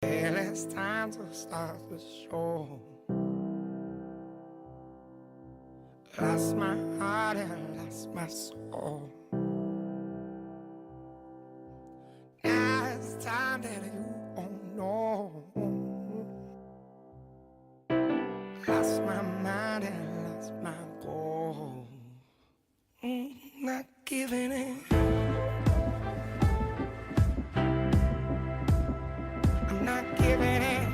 Well, it's time to start the show. Lost my heart and lost my soul. Now it's time that you won't know. Lost my mind and lost my goal. Not giving in. I'm not giving in.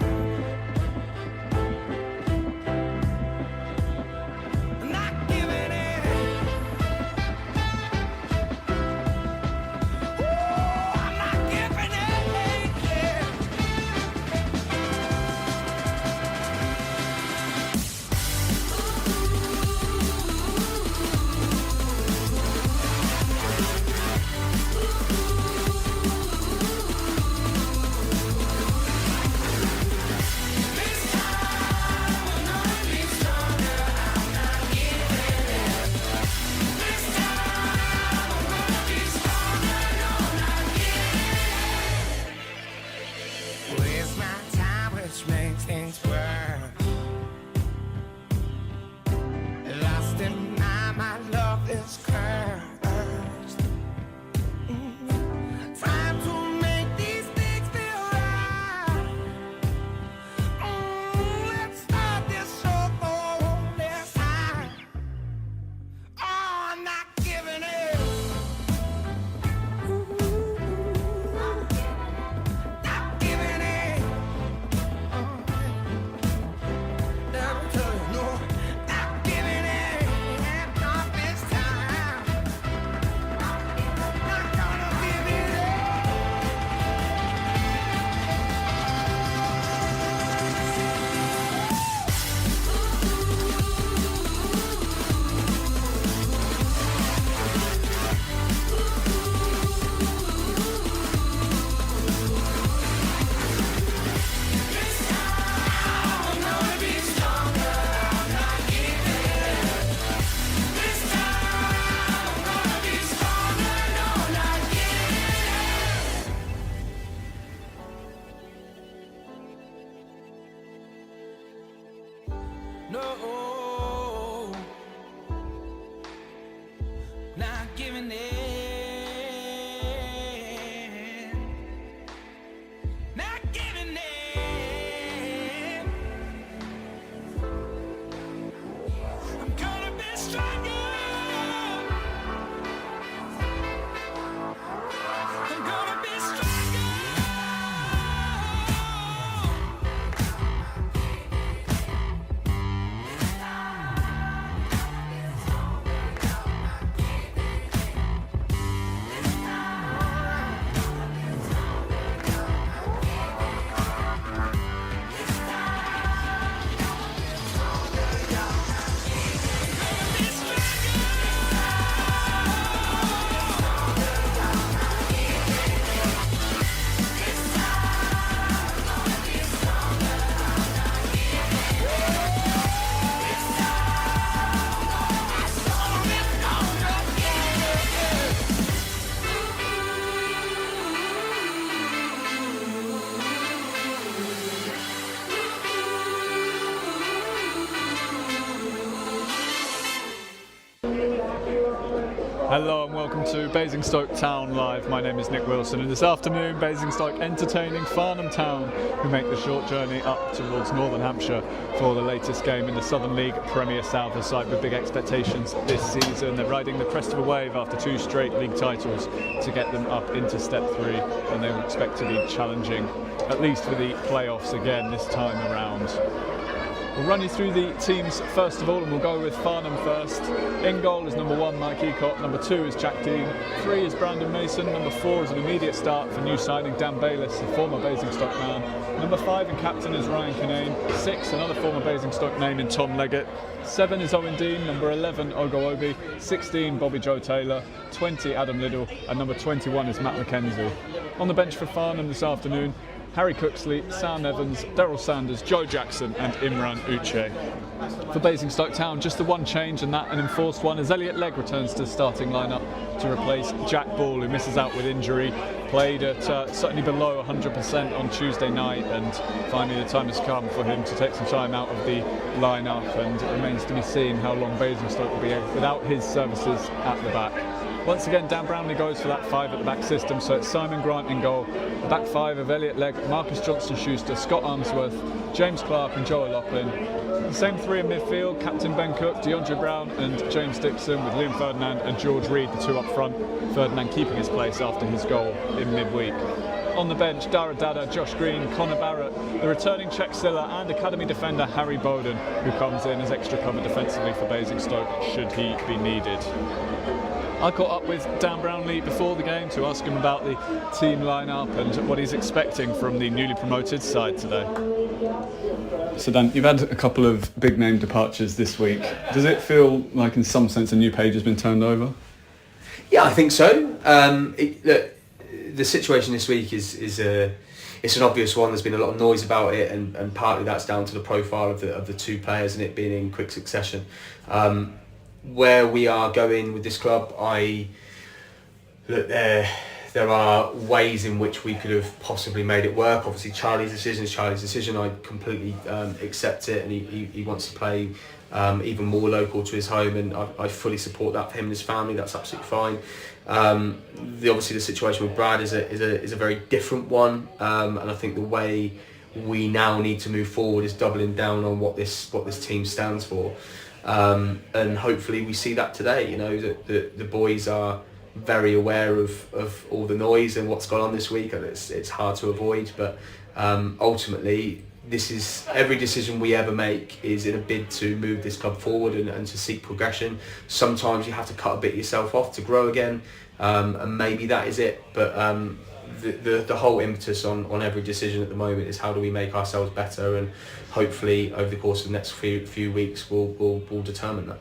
I'm not giving in. Ooh, I'm not giving in. Yeah. Waste my time, which makes things worse. Lost in my love is cursed. Trying to make these things feel right. Let's start this show for this time. Oh, I'm not giving in. Not giving in. Never tell you no. Not giving in. Not this time. Not gonna give it in. I'm gonna be stronger. I'm not giving in. This time I'm gonna be stronger. No, not giving in. No, not giving in. Not giving in. I'm gonna be stronger. I'm gonna be stronger. Hello and welcome to Basingstoke Town Live. My name is Nick Wilson, and this afternoon Basingstoke entertaining Farnham Town, who make the short journey up towards Northern Hampshire for the latest game in the Southern League Premier South, a side with big expectations this season. They're riding the crest of a wave after 2 straight league titles to get them up into Step 3, and they expect to be challenging at least for the playoffs again this time around. We'll run you through the teams first of all, and we'll go with Farnham first. In goal is number 1, Mike Eacott. Number 2 is Jack Dean. 3 is Brandon Mason. Number 4 is an immediate start for new signing Dan Bayliss, a former Basingstoke man. Number 5 and captain is Ryan Kinane. 6, another former Basingstoke name in Tom Leggett. 7 is Owen Dean. Number 11, Ogo Obi. 16, Bobby Joe Taylor. 20, Adam Liddell. And number 21 is Matt McKenzie. On the bench for Farnham this afternoon, Harry Cooksley, Sam Evans, Daryl Sanders, Joe Jackson and Imran Uche. For Basingstoke Town, just the one change, and that an enforced one, as Elliot Legg returns to the starting lineup to replace Jack Ball, who misses out with injury. played at certainly below 100% on Tuesday night, and finally the time has come for him to take some time out of the line-up, and it remains to be seen how long Basingstoke will be without his services at the back. Once again, Dan Brownlee goes for that 5 at the back system, so it's Simon Grant in goal. The back 5 of Elliot Legg, Marcus Johnston-Schuster, Scott Armsworth, James Clark and Joe O'Loughlin. The same 3 in midfield, Captain Ben Cook, DeAndre Brown and James Dixon, with Liam Ferdinand and George Reed, the 2 up front. Ferdinand keeping his place after his goal in midweek. On the bench, Dara Dada, Josh Green, Connor Barrett, the returning Czech Silla and academy defender Harry Bowden, who comes in as extra cover defensively for Basingstoke should he be needed. I caught up with Dan Brownlee before the game to ask him about the team line-up and what he's expecting from the newly promoted side today. So Dan, you've had a couple of big name departures this week. Does it feel like in some sense a new page has been turned over? Yeah, I think so. Look, the situation this week is it's an obvious one. There's been a lot of noise about it, and partly that's down to the profile of the 2 players and it being in quick succession. Where we are going with this club, there are ways in which we could have possibly made it work. Obviously, Charlie's decision. I completely accept it, and he wants to play even more local to his home, and I fully support that for him and his family. That's absolutely fine. Obviously, the situation with Brad is a very different one, and I think the way we now need to move forward is doubling down on what this team stands for. And hopefully we see that today. You know, that the boys are very aware of all the noise and what's gone on this week, and it's hard to avoid, but ultimately this is every decision we ever make is in a bid to move this club forward and to seek progression. Sometimes you have to cut a bit yourself off to grow again, and maybe that is it, but the whole impetus on every decision at the moment is how do we make ourselves better, and hopefully over the course of the next few weeks we'll determine that.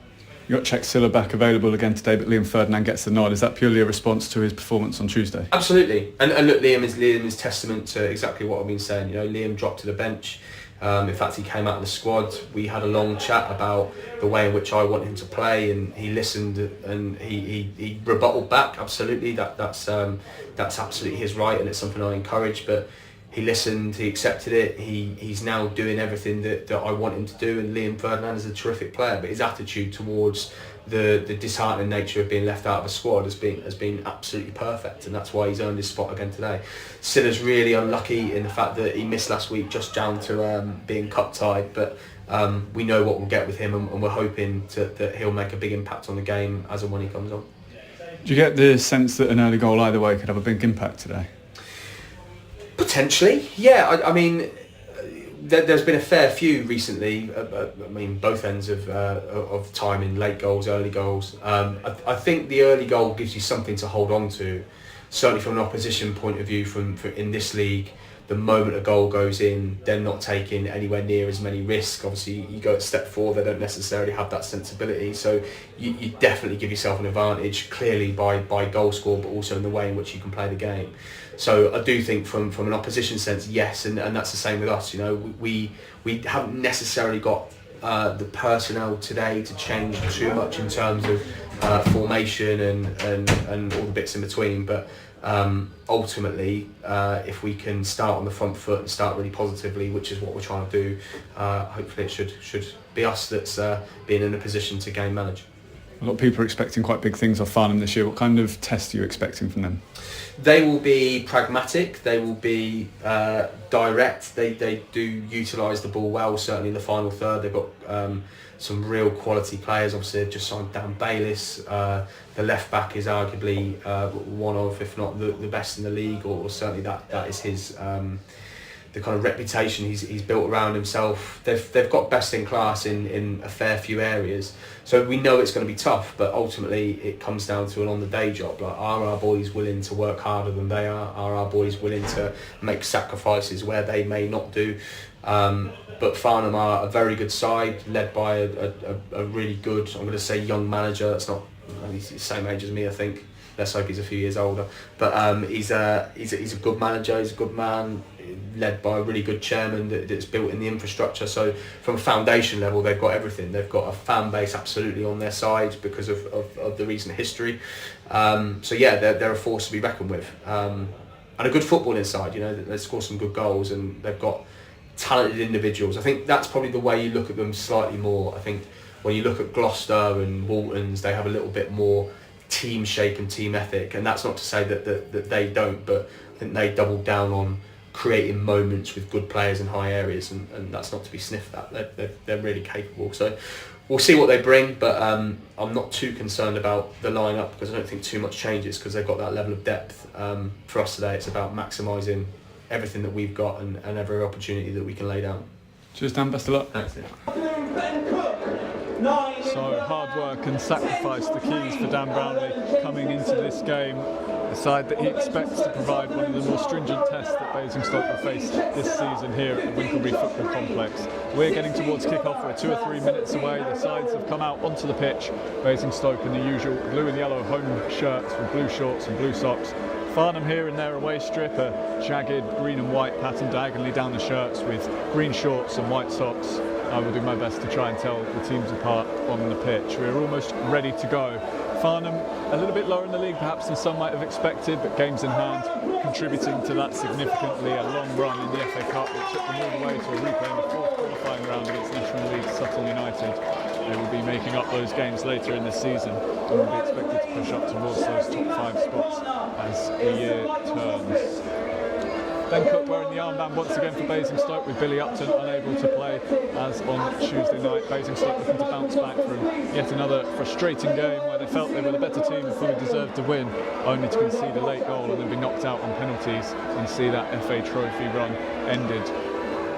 You got Czech Silla back available again today, but Liam Ferdinand gets the nod. Is that purely a response to his performance on Tuesday? Absolutely, and look, Liam is testament to exactly what I've been saying. You know, Liam dropped to the bench. In fact, he came out of the squad. We had a long chat about the way in which I want him to play, and he listened and he rebutted back. Absolutely, that's absolutely his right, and it's something I encourage. But he listened, he accepted it. He's now doing everything that I want him to do. And Liam Ferdinand is a terrific player, but his attitude towards the disheartening nature of being left out of a squad has been absolutely perfect, and that's why he's earned his spot again today. Silla's really unlucky in the fact that he missed last week just down to being cup tied, but we know what we'll get with him, and we're hoping that he'll make a big impact on the game as and when he comes on. Do you get the sense that an early goal either way could have a big impact today? Potentially, yeah. I mean, there's been a fair few recently. I mean, both ends of time in late goals, early goals. I think the early goal gives you something to hold on to. Certainly from an opposition point of view, from in this league, the moment a goal goes in, they're not taking anywhere near as many risks. Obviously, you go a step forward, they don't necessarily have that sensibility. So you definitely give yourself an advantage, clearly by goal score, but also in the way in which you can play the game. So I do think from an opposition sense, yes, and that's the same with us. You know, we haven't necessarily got the personnel today to change too much in terms of formation and all the bits in between, but ultimately, if we can start on the front foot and start really positively, which is what we're trying to do, hopefully it should be us that's being in a position to game manage. A lot of people are expecting quite big things off Farnham this year. What kind of test are you expecting from them? They will be pragmatic, they will be direct, they do utilise the ball well, certainly in the final third. They've got some real quality players. Obviously they've just signed Dan Bayliss. The left back is arguably one of, if not the best in the league, or certainly that is his the kind of reputation he's built around himself. They've got best in class in a fair few areas, so we know it's going to be tough, but ultimately it comes down to an on the day job. Like, are our boys willing to work harder than they are? Are our boys willing to make sacrifices where they may not do? But Farnham are a very good side, led by a really good, I'm going to say, young manager. That's not, he's the same age as me, I think. Let's hope he's a few years older. But he's a good manager, he's a good man, led by a really good chairman that's built in the infrastructure. So from a foundation level, they've got everything. They've got a fan base absolutely on their side because of the recent history. So yeah, they're a force to be reckoned with. and a good footballing side. You know, they score some good goals and they've got talented individuals. I think that's probably the way you look at them slightly more. I think when you look at Gloucester and Waltons, they have a little bit more team shape and team ethic, and that's not to say that they don't, but I think they double down on creating moments with good players in high areas, and that's not to be sniffed at. They're really capable. So we'll see what they bring, but I'm not too concerned about the lineup because I don't think too much changes because they've got that level of depth. For us today, it's about maximising everything that we've got and every opportunity that we can lay down. Cheers, Dan. Best of luck. Thanks, Nick. So hard work and sacrifice, the keys for Dan Brownlee coming into this game. A side that he expects to provide one of the more stringent tests that Basingstoke will face this season here at the Winkelbery Football Complex. We're getting towards kick-off. We're 2 or 3 minutes away. The sides have come out onto the pitch. Basingstoke in the usual blue and yellow home shirts with blue shorts and blue socks. Farnham here in their away strip, a jagged green and white pattern diagonally down the shirts with green shorts and white socks. I will do my best to try and tell the teams apart on the pitch. We're almost ready to go. Farnham a little bit lower in the league perhaps than some might have expected, but games in hand contributing to that significantly. A long run in the FA Cup that took them all the way to a replay in the fourth qualifying round against National League Sutton United. They will be making up those games later in the season and will be expected to push up towards those top 5 spots as the year turns. Ben Cook wearing the armband once again for Basingstoke, with Billy Upton unable to play as on Tuesday night. Basingstoke looking to bounce back from yet another frustrating game where they felt they were the better team and fully deserved to win, only to concede a late goal and then be knocked out on penalties and see that FA Trophy run ended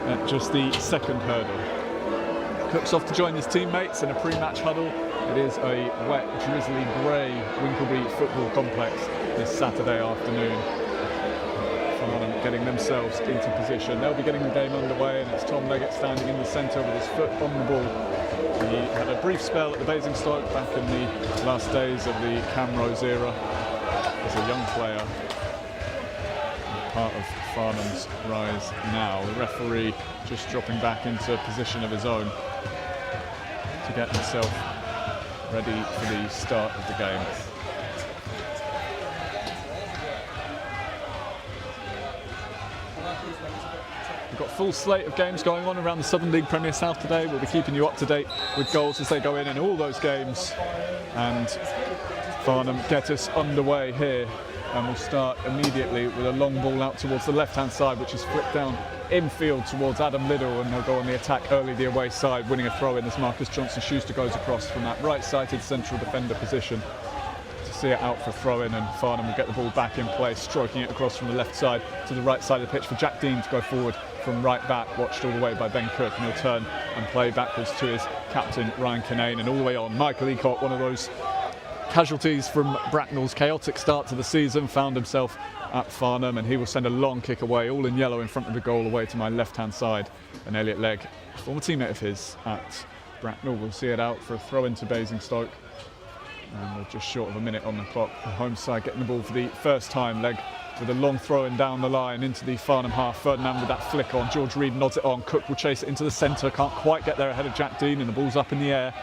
at just the second hurdle. Cook's off to join his teammates in a pre-match huddle. It is a wet, drizzly, grey Winkelbery Football Complex this Saturday afternoon. Farnham getting themselves into position. They'll be getting the game underway, and it's Tom Leggett standing in the centre with his foot on the ball. He had a brief spell at the Basingstoke back in the last days of the Camrose era as a young player, and part of Farnham's rise now. The referee just dropping back into a position of his own to get himself ready for the start of the game. We've got a full slate of games going on around the Southern League Premier South today. We'll be keeping you up to date with goals as they go in all those games. And Farnham get us underway here. And we'll start immediately with a long ball out towards the left-hand side, which is flicked down infield towards Adam Liddell, and they'll go on the attack early the away side, winning a throw-in as Marcus Johnson-Schuster goes across from that right-sided central defender position to see it out for a throw-in, and Farnham will get the ball back in place, stroking it across from the left side to the right side of the pitch for Jack Dean to go forward from right back, watched all the way by Ben Cook, and he'll turn and play backwards to his captain Ryan Kinane, and all the way on. Michael Eacott, one of those casualties from Bracknell's chaotic start to the season, found himself at Farnham, and he will send a long kick away, all in yellow in front of the goal, away to my left-hand side. And Elliot Legg, a former teammate of his at Bracknell, will see it out for a throw into Basingstoke. And we're just short of a minute on the clock. The home side getting the ball for the first time. Legg with a long throw-in down the line into the Farnham half. Ferdinand with that flick on. George Reed nods it on. Cook will chase it into the centre. Can't quite get there ahead of Jack Dean, and the ball's up in the air.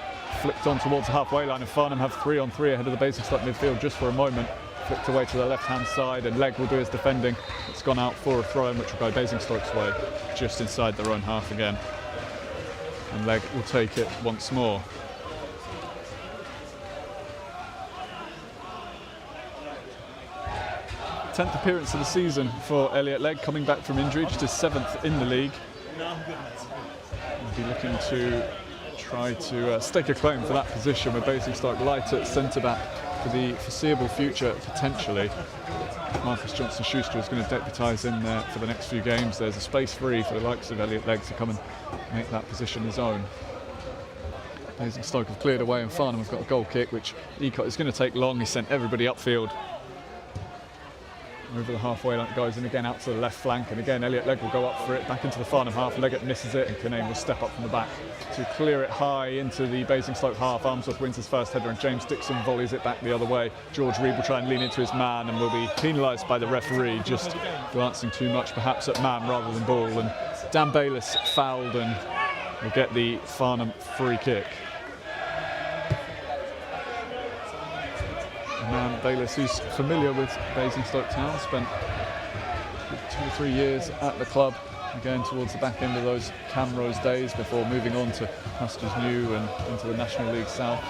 Flicked on towards the halfway line, and Farnham have 3-on-3 ahead of the Basingstoke midfield just for a moment. Flicked away to the left-hand side, and Legg will do his defending. It's gone out for a throw-in, which will go Basingstoke's way, just inside their own half again. And Legg will take it once more. 10th appearance of the season for Elliot Legg, coming back from injury, just his 7th in the league. He'll be looking to try to stake a claim for that position with Basingstoke light at centre-back for the foreseeable future, potentially. Marcus Johnson-Schuster is going to deputise in there for the next few games. There's a space free for the likes of Elliot Legg to come and make that position his own. Basingstoke have cleared away, and Farnham have got a goal kick, which Eacott is going to take long. He sent everybody upfield. Over the halfway line it goes, and again out to the left flank, and again Elliot Legg will go up for it, back into the Farnham half. Leggett misses it, and Kinane will step up from the back to clear it high into the Basingstoke half. Armsworth wins his first header, and James Dixon volleys it back the other way. George Reed will try and lean into his man, and will be penalised by the referee, just glancing too much perhaps at man rather than ball, and Dan Bayliss fouled and will get the Farnham free kick. Man Bayliss, who's familiar with Basingstoke Town, spent 2 or 3 years at the club, again towards the back end of those Camrose days before moving on to Pastures New and into the National League South.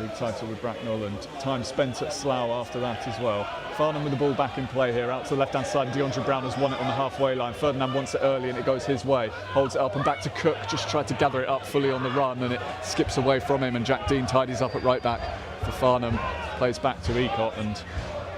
League title with Bracknell and time spent at Slough after that as well. Farnham with the ball back in play here, out to the left-hand side. DeAndre Brown has won it on the halfway line. Ferdinand wants it early and it goes his way. Holds it up and back to Cook, just tried to gather it up fully on the run and it skips away from him, and Jack Dean tidies up at right back for Farnham. Plays back to Ecott and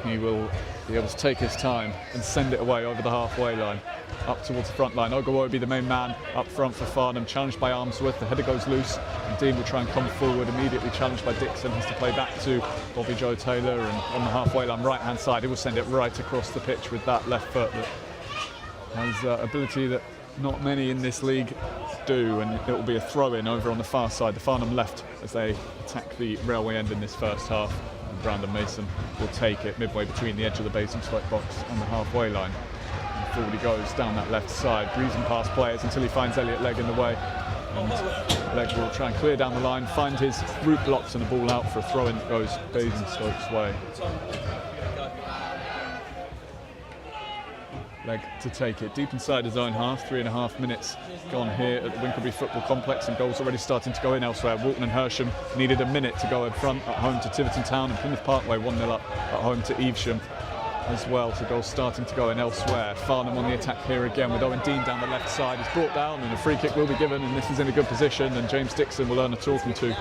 he will be able to take his time and send it away over the halfway line. Up towards the front line. Ogawobi, the main man up front for Farnham, challenged by Armsworth. The header goes loose and Dean will try and come forward, immediately challenged by Dixon. Has to play back to Bobby Joe Taylor, and on the halfway line, right hand side, he will send it right across the pitch with that left foot that has ability that not many in this league do, and it will be a throw-in over on the far side, the Farnham left, as they attack the railway end in this first half. And Brandon Mason will take it midway between the edge of the Basingstoke box and the halfway line. Forward he goes down that left side, breezing past players until he finds Elliot Legg in the way. And Legg will try and clear down the line, find his route blocks and a ball out for a throw-in that goes Basingstoke's way. Legg to take it deep inside his own half. 3.5 minutes gone here at the Winkelby Football Complex, and goals already starting to go in elsewhere. Walton and Hersham needed a minute to go in front at home to Tiverton Town, and Plymouth Parkway 1-0 up at home to Evesham as well, so goals starting to go in elsewhere. Farnham on the attack here again with Owen Dean down the left side. He's brought down and a free kick will be given, and this is in a good position, and James Dixon will earn a talking to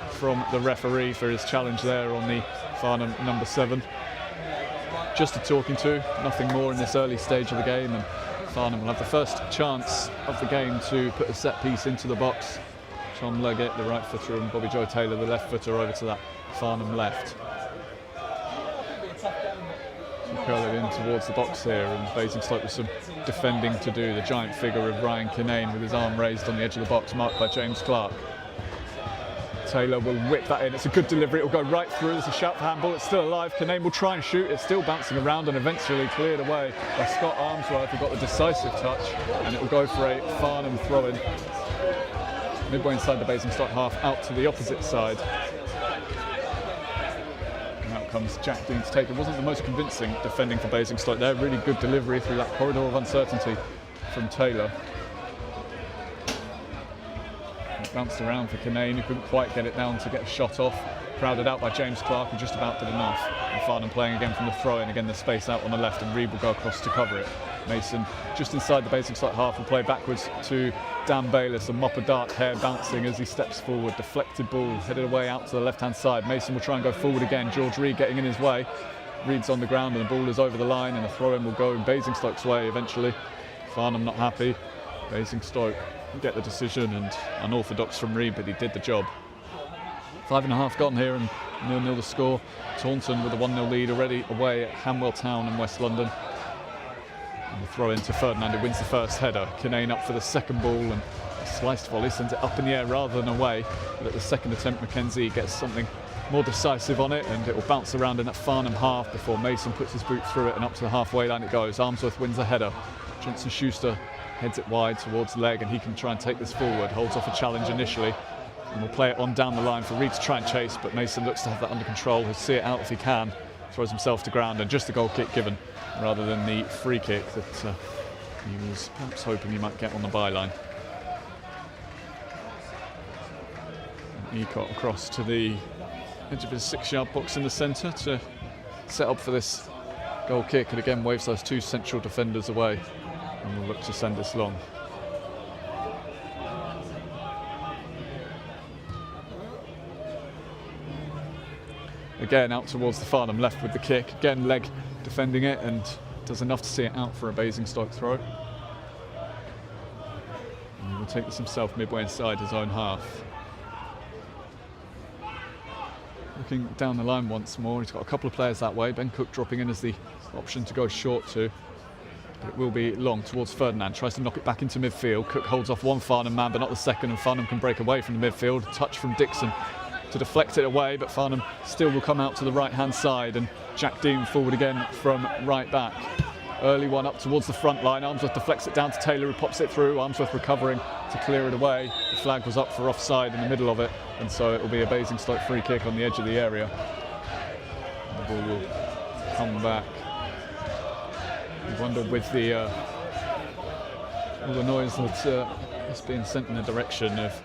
from the referee for his challenge there on the Farnham number 7. Just a talking to, nothing more in this early stage of the game, and Farnham will have the first chance of the game to put a set piece into the box. Tom Leggett, the right footer, and Bobby Joe Taylor, the left footer, over to that Farnham left. Curl it in towards the box here, and Basingstoke with some defending to do. The giant figure of Ryan Kinane with his arm raised on the edge of the box, marked by James Clark. Taylor will whip that in. It's a good delivery. It will go right through. There's a shout for handball. It's still alive. Kinane will try and shoot. It's still bouncing around and eventually cleared away by Scott Armsworth, who got the decisive touch, and it will go for a Farnham throw-in. Midway inside the Basingstoke half, out to the opposite side. Comes Jack Dean to take it. Wasn't the most convincing defending for Basingstoke there. Really good delivery through that corridor of uncertainty from Taylor. It bounced around for Kinane, who couldn't quite get it down to get a shot off. Crowded out by James Clark, who just about did enough. And Farnham playing again from the throw-in, again the space out on the left, and Reed will go across to cover it. Mason, just inside the Basingstoke half, will play backwards to Dan Bayliss, a mop of dart, hair bouncing as he steps forward. Deflected ball, headed away out to the left-hand side. Mason will try and go forward again. George Reed getting in his way. Reed's on the ground and the ball is over the line, and a throw-in will go in Basingstoke's way eventually. Farnham not happy. Basingstoke get the decision, and unorthodox from Reed, but he did the job. 5.5 gone here, and 0-0 the score. Taunton with a 1-0 lead already away at Hanwell Town in West London. And the throw into Ferdinand, who wins the first header. Kinane up for the second ball, and a sliced volley sends it up in the air rather than away. But at the second attempt, Mackenzie gets something more decisive on it, and it will bounce around in that Farnham half before Mason puts his boot through it, and up to the halfway line it goes. Armsworth wins the header. Johnson Schuster heads it wide towards Legg, and he can try and take this forward. Holds off a challenge initially, and will play it on down the line for Reed to try and chase, but Mason looks to have that under control. He'll see it out if he can. Throws himself to ground, and just the goal kick given rather than the free kick that he was perhaps hoping he might get on the byline. Ecott across to the edge of his 6-yard box in the centre to set up for this goal kick, and again waves those two central defenders away, and will look to send this long. Again out towards the Farnham left with the kick. Again Legg defending it, and does enough to see it out for a Basingstoke throw. And he will take this himself midway inside his own half. Looking down the line once more, he's got a couple of players that way. Ben Cook dropping in as the option to go short to. But it will be long towards Ferdinand. Tries to knock it back into midfield. Cook holds off one Farnham man, but not the second, and Farnham can break away from the midfield. Touch from Dixon to deflect it away, but Farnham still will come out to the right-hand side, and Jack Dean forward again from right back. Early one up towards the front line. Armsworth deflects it down to Taylor, who pops it through. Armsworth recovering to clear it away. The flag was up for offside in the middle of it, and so it will be a Basingstoke free kick on the edge of the area. The ball will come back I wonder with the all the noise that is being sent in the direction of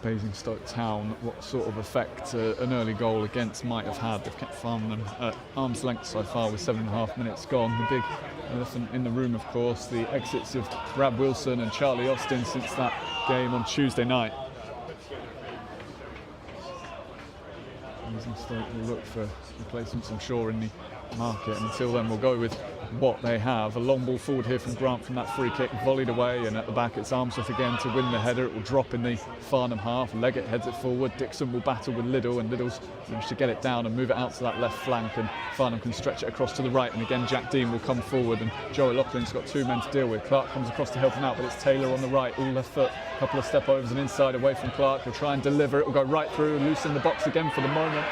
Basingstoke Town, what sort of effect an early goal against might have had. They've kept Farnham at arm's length so far with 7.5 minutes gone. The big elephant in the room, of course, the exits of Brad Wilson and Charlie Austin since that game on Tuesday night. Basingstoke will look for replacements, I'm sure, in the market, and until then we'll go with what they have. A long ball forward here from Grant from that free kick, volleyed away, and at the back it's Armsworth again to win the header. It will drop in the Farnham half. Leggett heads it forward. Dixon will battle with Liddell, and Liddell's managed to get it down and move it out to that left flank, and Farnham can stretch it across to the right, and again Jack Dean will come forward, and Joe O'Loughlin's got two men to deal with. Clark comes across to help him out, but it's Taylor on the right, all left foot, a couple of step overs and inside away from Clark. He'll try and deliver. It will go right through, loose in the box again for the moment.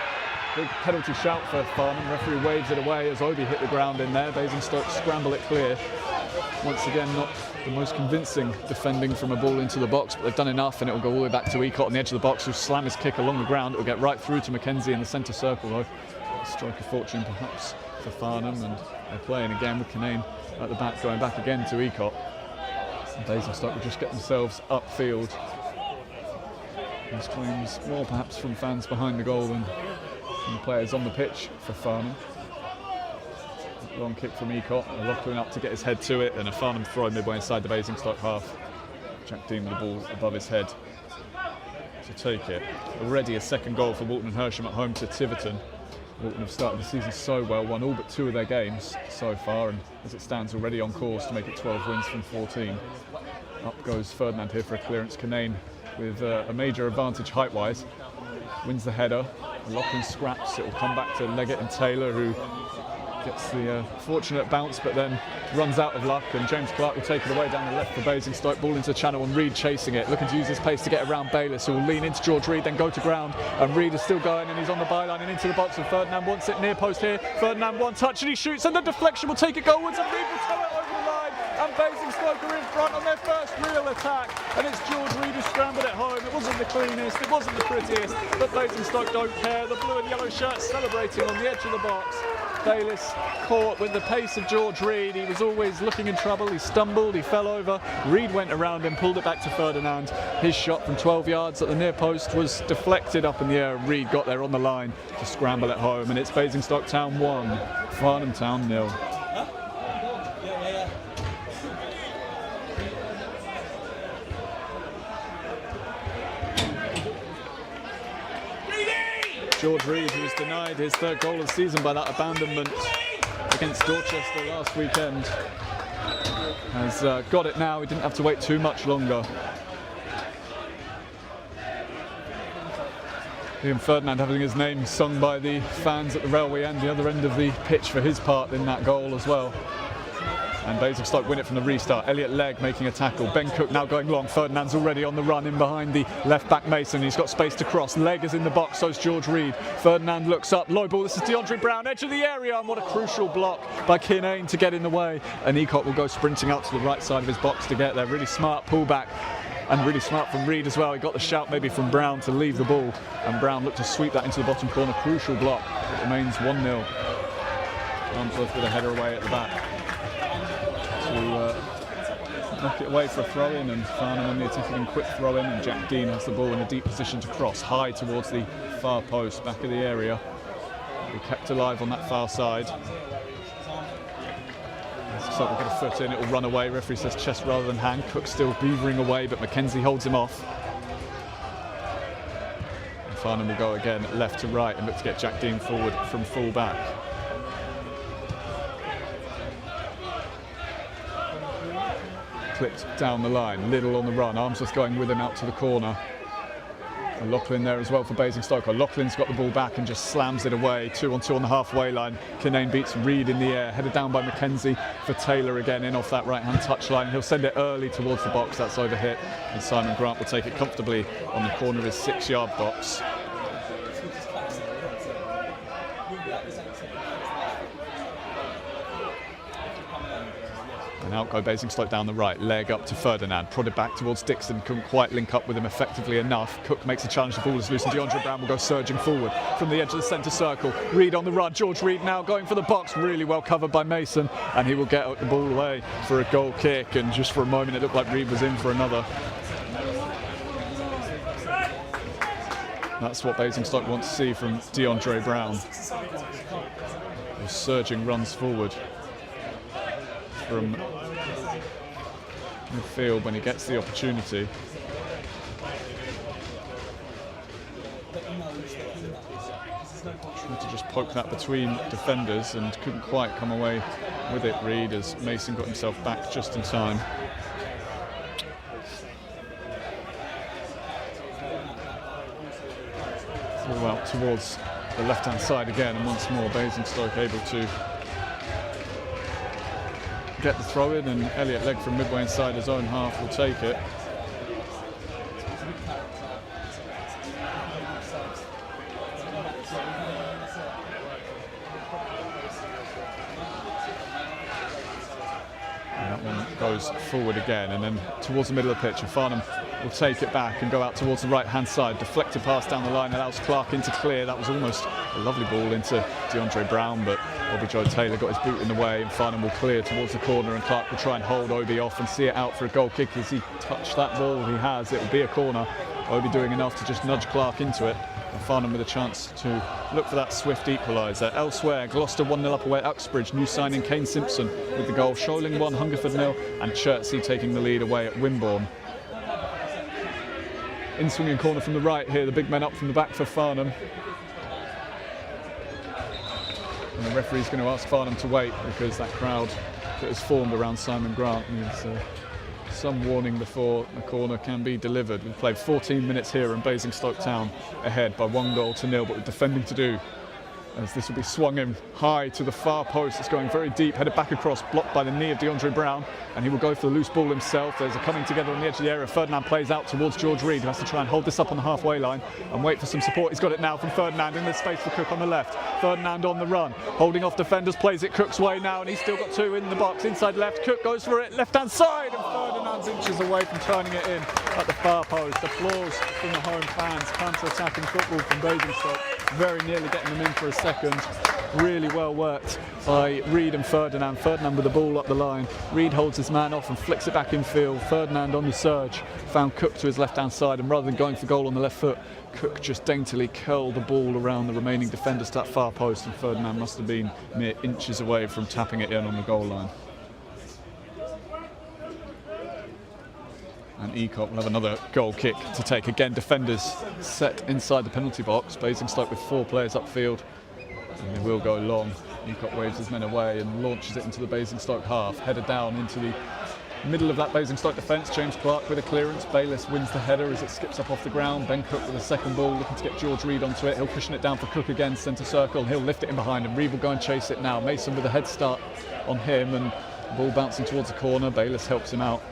Big penalty shout for Farnham. Referee waves it away as Obi hit the ground in there. Basingstoke scramble it clear. Once again, not the most convincing defending from a ball into the box, but they've done enough, and it will go all the way back to Ecott on the edge of the box, who'll slam his kick along the ground. It will get right through to Mackenzie in the centre circle, though. A stroke of fortune perhaps for Farnham, and they're playing again with Kinane at the back, going back again to Ecott. And Basingstoke will just get themselves upfield. This claims more perhaps from fans behind the goal than from the players on the pitch for Farnham. Long kick from Ecott, O'Loughlin up to get his head to it, and a Farnham throw midway inside the Basingstoke half. Jack Dean with the ball above his head to take it. Already a second goal for Walton and Hersham at home to Tiverton. Walton have started the season so well, won all but 2 of their games so far, and as it stands already on course to make it 12 wins from 14. Up goes Ferdinand here for a clearance. Kinane with a major advantage height-wise. Wins the header. O'Loughlin scraps. It will come back to Leggett and Taylor, who gets the fortunate bounce but then runs out of luck, and James Clark will take it away down the left for Basingstoke. Ball into channel, and Reid chasing it, looking to use his pace to get around Bayliss, who will lean into George Reid, then go to ground, and Reid is still going, and he's on the byline and into the box, and Ferdinand wants it near post here. Ferdinand one touch, and he shoots, and the deflection will take it goalwards, and Reid will tow it over the line, and Basingstoke are in front on their first real attack, and it's George Reid who scrambled it home. It wasn't the cleanest, it wasn't the prettiest, but Basingstoke don't care. The blue and yellow shirt celebrating on the edge of the box. Bayliss caught with the pace of George Reid. He was always looking in trouble. He stumbled, he fell over. Reid went around and pulled it back to Ferdinand. His shot from 12 yards at the near post was deflected up in the air, and Reid got there on the line to scramble it home. And it's Basingstoke Town 1, Farnham Town 0. George Reid, who was denied his third goal of the season by that abandonment against Dorchester last weekend, has got it now. He didn't have to wait too much longer. Liam Ferdinand having his name sung by the fans at the railway and the other end of the pitch for his part in that goal as well. And Basingstoke win it from the restart. Elliot Legg making a tackle. Ben Cook now going long. Ferdinand's already on the run in behind the left-back Mason. He's got space to cross. Legg is in the box, so's George Reid. Ferdinand looks up. Low ball. This is DeAndre Brown, edge of the area. And what a crucial block by Kinane to get in the way. And Ecott will go sprinting out to the right side of his box to get there. Really smart pullback. And really smart from Reid as well. He got the shout maybe from Brown to leave the ball. And Brown looked to sweep that into the bottom corner. Crucial block. It remains 1-0. Armsworth with a header away at the back to knock it away for a throw-in, and Farnham on the attacking quick throw-in, and Jack Dean has the ball in a deep position to cross high towards the far post, back of the area. Be kept alive on that far side. So we'll get a foot in, it will run away. Referee says chest rather than hand. Cook still beavering away, but Mackenzie holds him off. And Farnham will go again left to right and look to get Jack Dean forward from full back. Clipped down the line, Liddell on the run, Armsworth going with him out to the corner. O'Loughlin there as well for Basingstoke. O'Loughlin's got the ball back and just slams it away. 2-on-2 on the halfway line. Kinane beats Reid in the air, headed down by Mackenzie for Taylor again in off that right-hand touchline. He'll send it early towards the box, that's overhit. And Simon Grant will take it comfortably on the corner of his 6-yard box. And out go Basingstoke down the right, leg up to Ferdinand, prodded back towards Dixon, couldn't quite link up with him effectively enough. Cook makes a challenge, the ball is loose and DeAndre Brown will go surging forward from the edge of the centre circle. Reed on the run, George Reed now going for the box, really well covered by Mason, and he will get the ball away for a goal kick, and just for a moment it looked like Reed was in for another. That's what Basingstoke want to see from DeAndre Brown. Those surging runs forward from midfield when he gets the opportunity. Tried to just poke that between defenders and couldn't quite come away with it, Reed, as Mason got himself back just in time. All out towards the left-hand side again, and once more Basingstoke able to get the throw in, and Elliott Legg from midway inside his own half will take it. And that one goes forward again, and then towards the middle of the pitch, and Farnham will take it back and go out towards the right-hand side. Deflected pass down the line, allows Clark into clear. That was almost a lovely ball into DeAndre Brown, but Obi Joe Taylor got his boot in the way, and Farnham will clear towards the corner, and Clark will try and hold Obi off and see it out for a goal kick. As he touched that ball, he has. It will be a corner. Obi doing enough to just nudge Clark into it, and Farnham with a chance to look for that swift equaliser. Elsewhere, Gloucester 1-0 up away at Uxbridge. New signing Kane Simpson with the goal. Shoaling 1, Hungerford 0, and Chertsey taking the lead away at Wimborne. In-swinging corner from the right here, the big men up from the back for Farnham. And the referee's going to ask Farnham to wait, because that crowd that has formed around Simon Grant needs some warning before a corner can be delivered. We've played 14 minutes here, and Basingstoke Town ahead by 1-0, but with defending to do, as this will be swung in high to the far post. It's going very deep, headed back across, blocked by the knee of DeAndre Brown, and he will go for the loose ball himself. There's a coming together on the edge of the area. Ferdinand plays out towards George Reed, who has to try and hold this up on the halfway line and wait for some support. He's got it now from Ferdinand, in the space for Cook on the left. Ferdinand on the run, holding off defenders, plays it Cook's way now, and he's still got two in the box, inside left. Cook goes for it, left-hand side, and Ferdinand's inches away from turning it in at the far post. Applause from the home fans, counter-attacking football from Basingstoke, very nearly getting them in for a second. Really well worked by Reed and Ferdinand. Ferdinand with the ball up the line. Reed holds his man off and flicks it back in field. Ferdinand on the surge found Cook to his left-hand side, and rather than going for goal on the left foot, Cook just daintily curled the ball around the remaining defenders to that far post, and Ferdinand must have been mere inches away from tapping it in on the goal line. And Ecott will have another goal kick to take. Again, defenders set inside the penalty box. Basingstoke with 4 players upfield, and they will go long. Ecott waves his men away and launches it into the Basingstoke half. Headed down into the middle of that Basingstoke defence. James Clark with a clearance. Bayliss wins the header as it skips up off the ground. Ben Cook with a second ball, looking to get George Reed onto it. He'll cushion it down for Cook again, centre circle. He'll lift it in behind, and Reed will go and chase it now. Mason with a head start on him, and the ball bouncing towards the corner. Bayliss helps him out,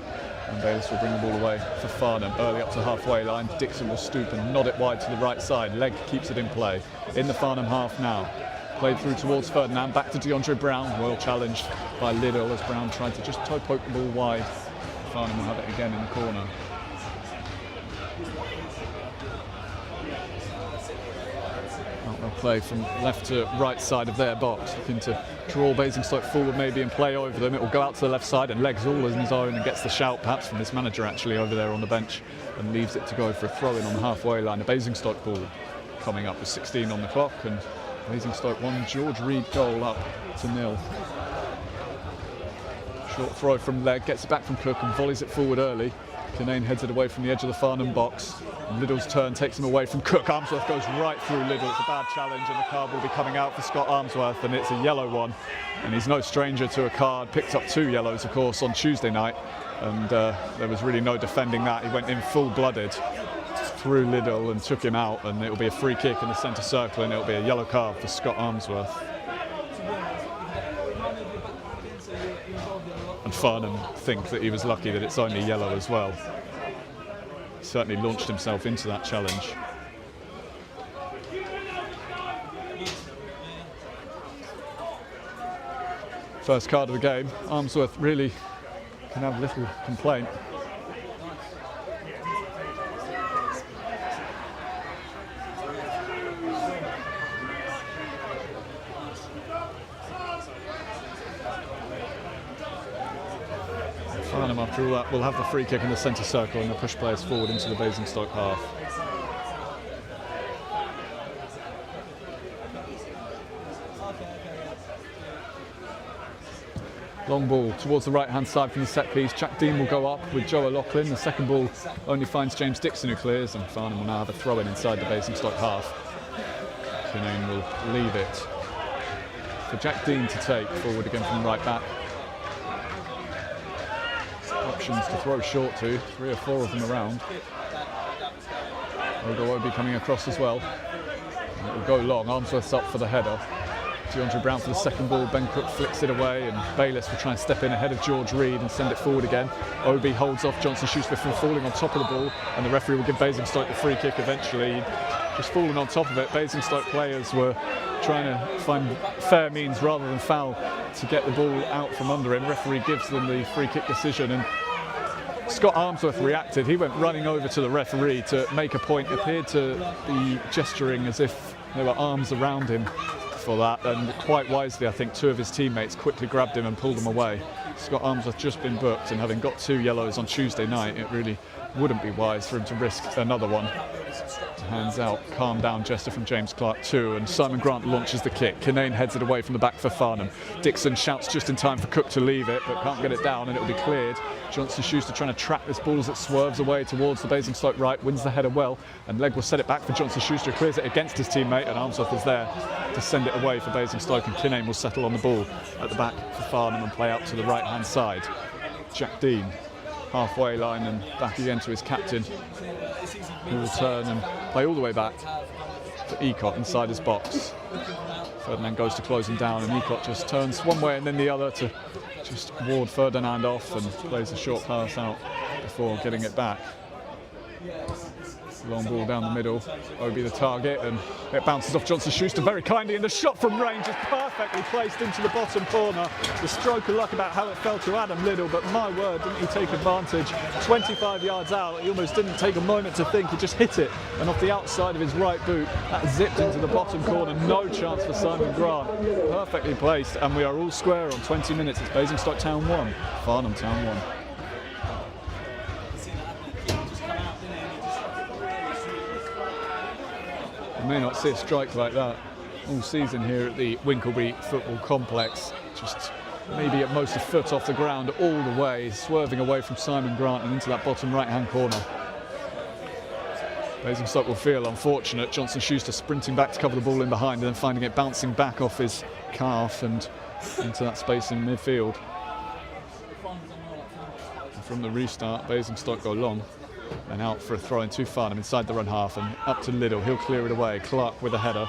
and Bayliss will bring the ball away for Farnham. Early up to halfway line, Dixon will stoop and nod it wide to the right side. Legg keeps it in play. In the Farnham half now. Played through towards Ferdinand, back to DeAndre Brown. Well challenged by Liddell as Brown tried to just toe poke the ball wide. Farnham will have it again in the corner. They'll play from left to right side of their box, looking to draw Basingstoke forward maybe and play over them. It will go out to the left side, and Legg's all in his own and gets the shout, perhaps from his manager actually over there on the bench, and leaves it to go for a throw-in on the halfway line. A Basingstoke ball coming up with 16 on the clock, and Basingstoke 1, George Reed goal up to 0. Short throw from Legg, gets it back from Cook and volleys it forward early. Kinane heads it away from the edge of the Farnham box. Liddell's turn takes him away from Cook. Armsworth goes right through Liddell. It's a bad challenge, and the card will be coming out for Scott Armsworth, and it's a yellow one. And he's no stranger to a card. Picked up 2 yellows, of course, on Tuesday night, and there was really no defending that. He went in full-blooded through Liddell and took him out, and it'll be a free kick in the centre circle, and it'll be a yellow card for Scott Armsworth. And Farnham think that he was lucky that it's only yellow as well. He certainly launched himself into that challenge. First card of the game. Armsworth really can have little complaint. Farnham, after all that, will have the free kick in the centre circle and they'll push players forward into the Basingstoke half. Long ball towards the right-hand side from the set piece. Jack Dean will go up with Joe O'Loughlin. The second ball only finds James Dixon, who clears, and Farnham will now have a throw-in inside the Basingstoke half. Kinane will leave it for Jack Dean to take forward again from right back. Options to throw short to, 3 or 4 of them around. Odo will be coming across as well. It will go long. Armsworth's up for the header. DeAndre Brown for the second ball. Ben Cook flicks it away, and Bayliss will try and step in ahead of George Reed and send it forward again. Obi holds off Johnson Schuster from falling on top of the ball, and the referee will give Basingstoke the free kick eventually. Just falling on top of it, Basingstoke players were trying to find fair means rather than foul to get the ball out from under him. Referee gives them the free kick decision, and Scott Armsworth reacted. He went running over to the referee to make a point, appeared to be gesturing as if there were arms around him for that, and quite wisely I think 2 of his teammates quickly grabbed him and pulled him away. Scott Armsworth just been booked, and having got 2 yellows on Tuesday night, it really wouldn't be wise for him to risk another one. Hands out, calm down gesture from James Clark too, and Simon Grant launches the kick. Kinane heads it away from the back for Farnham. Dixon shouts just in time for Cook to leave it, but can't get it down, and it will be cleared. Johnson Schuster trying to track this ball as it swerves away towards the Basingstoke right, wins the header well, and Legg will set it back for Johnson Schuster, clears it against his teammate, and Armsworth is there to send it away for Basingstoke, and Kinane will settle on the ball at the back for Farnham and play out to the right hand side. Jack Dean, halfway line and back again to his captain, who will turn and play all the way back to Ecott inside his box. Ferdinand goes to close him down, and Ecott just turns one way and then the other to just ward Ferdinand off and plays a short pass out before getting it back. Long ball down the middle, Obi the target, and it bounces off Johnson Schuster very kindly, and the shot from range is perfectly placed into the bottom corner. The stroke of luck about how it fell to Adam Liddell, but my word, didn't he take advantage. 25 yards out, he almost didn't take a moment to think, he just hit it, and off the outside of his right boot, that zipped into the bottom corner. No chance for Simon Grant. Perfectly placed, and we are all square on 20 minutes. It's Basingstoke Town 1, Farnham Town 1. You may not see a strike like that all season here at the Winkleby Football Complex. Just maybe at most a foot off the ground all the way, swerving away from Simon Grant and into that bottom right-hand corner. Basingstoke will feel unfortunate. Johnson Schuster sprinting back to cover the ball in behind and then finding it bouncing back off his calf and into that space in midfield. And from the restart, Basingstoke go long. And out for a throw in to Farnham inside the run half, and up to Liddell. He'll clear it away. Clark with a header.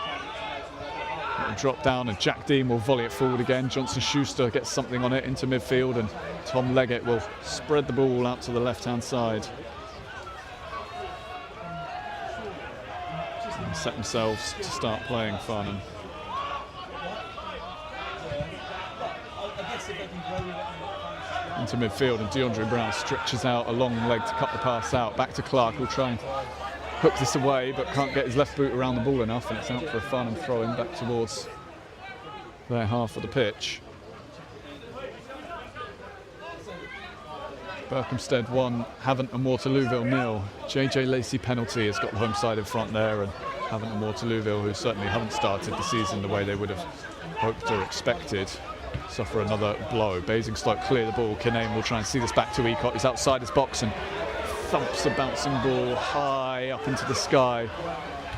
It'll drop down, and Jack Dean will volley it forward again. Johnson Schuster gets something on it into midfield, and Tom Leggett will spread the ball out to the left-hand side. And set themselves to start playing Farnham. Into midfield, and DeAndre Brown stretches out a long leg to cut the pass out. Back to Clark, who'll try and hook this away, but can't get his left boot around the ball enough, and it's out for a Farnham throw-in back towards their half of the pitch. Berkhamsted 1, Havant and Waterlooville 0. JJ Lacey penalty has got the home side in front there, and Havant and Waterlooville, who certainly haven't started the season the way they would have hoped or expected, suffer another blow. Basingstoke clear the ball. Kinane will try and see this back to Ecott. He's outside his box and thumps a bouncing ball high up into the sky.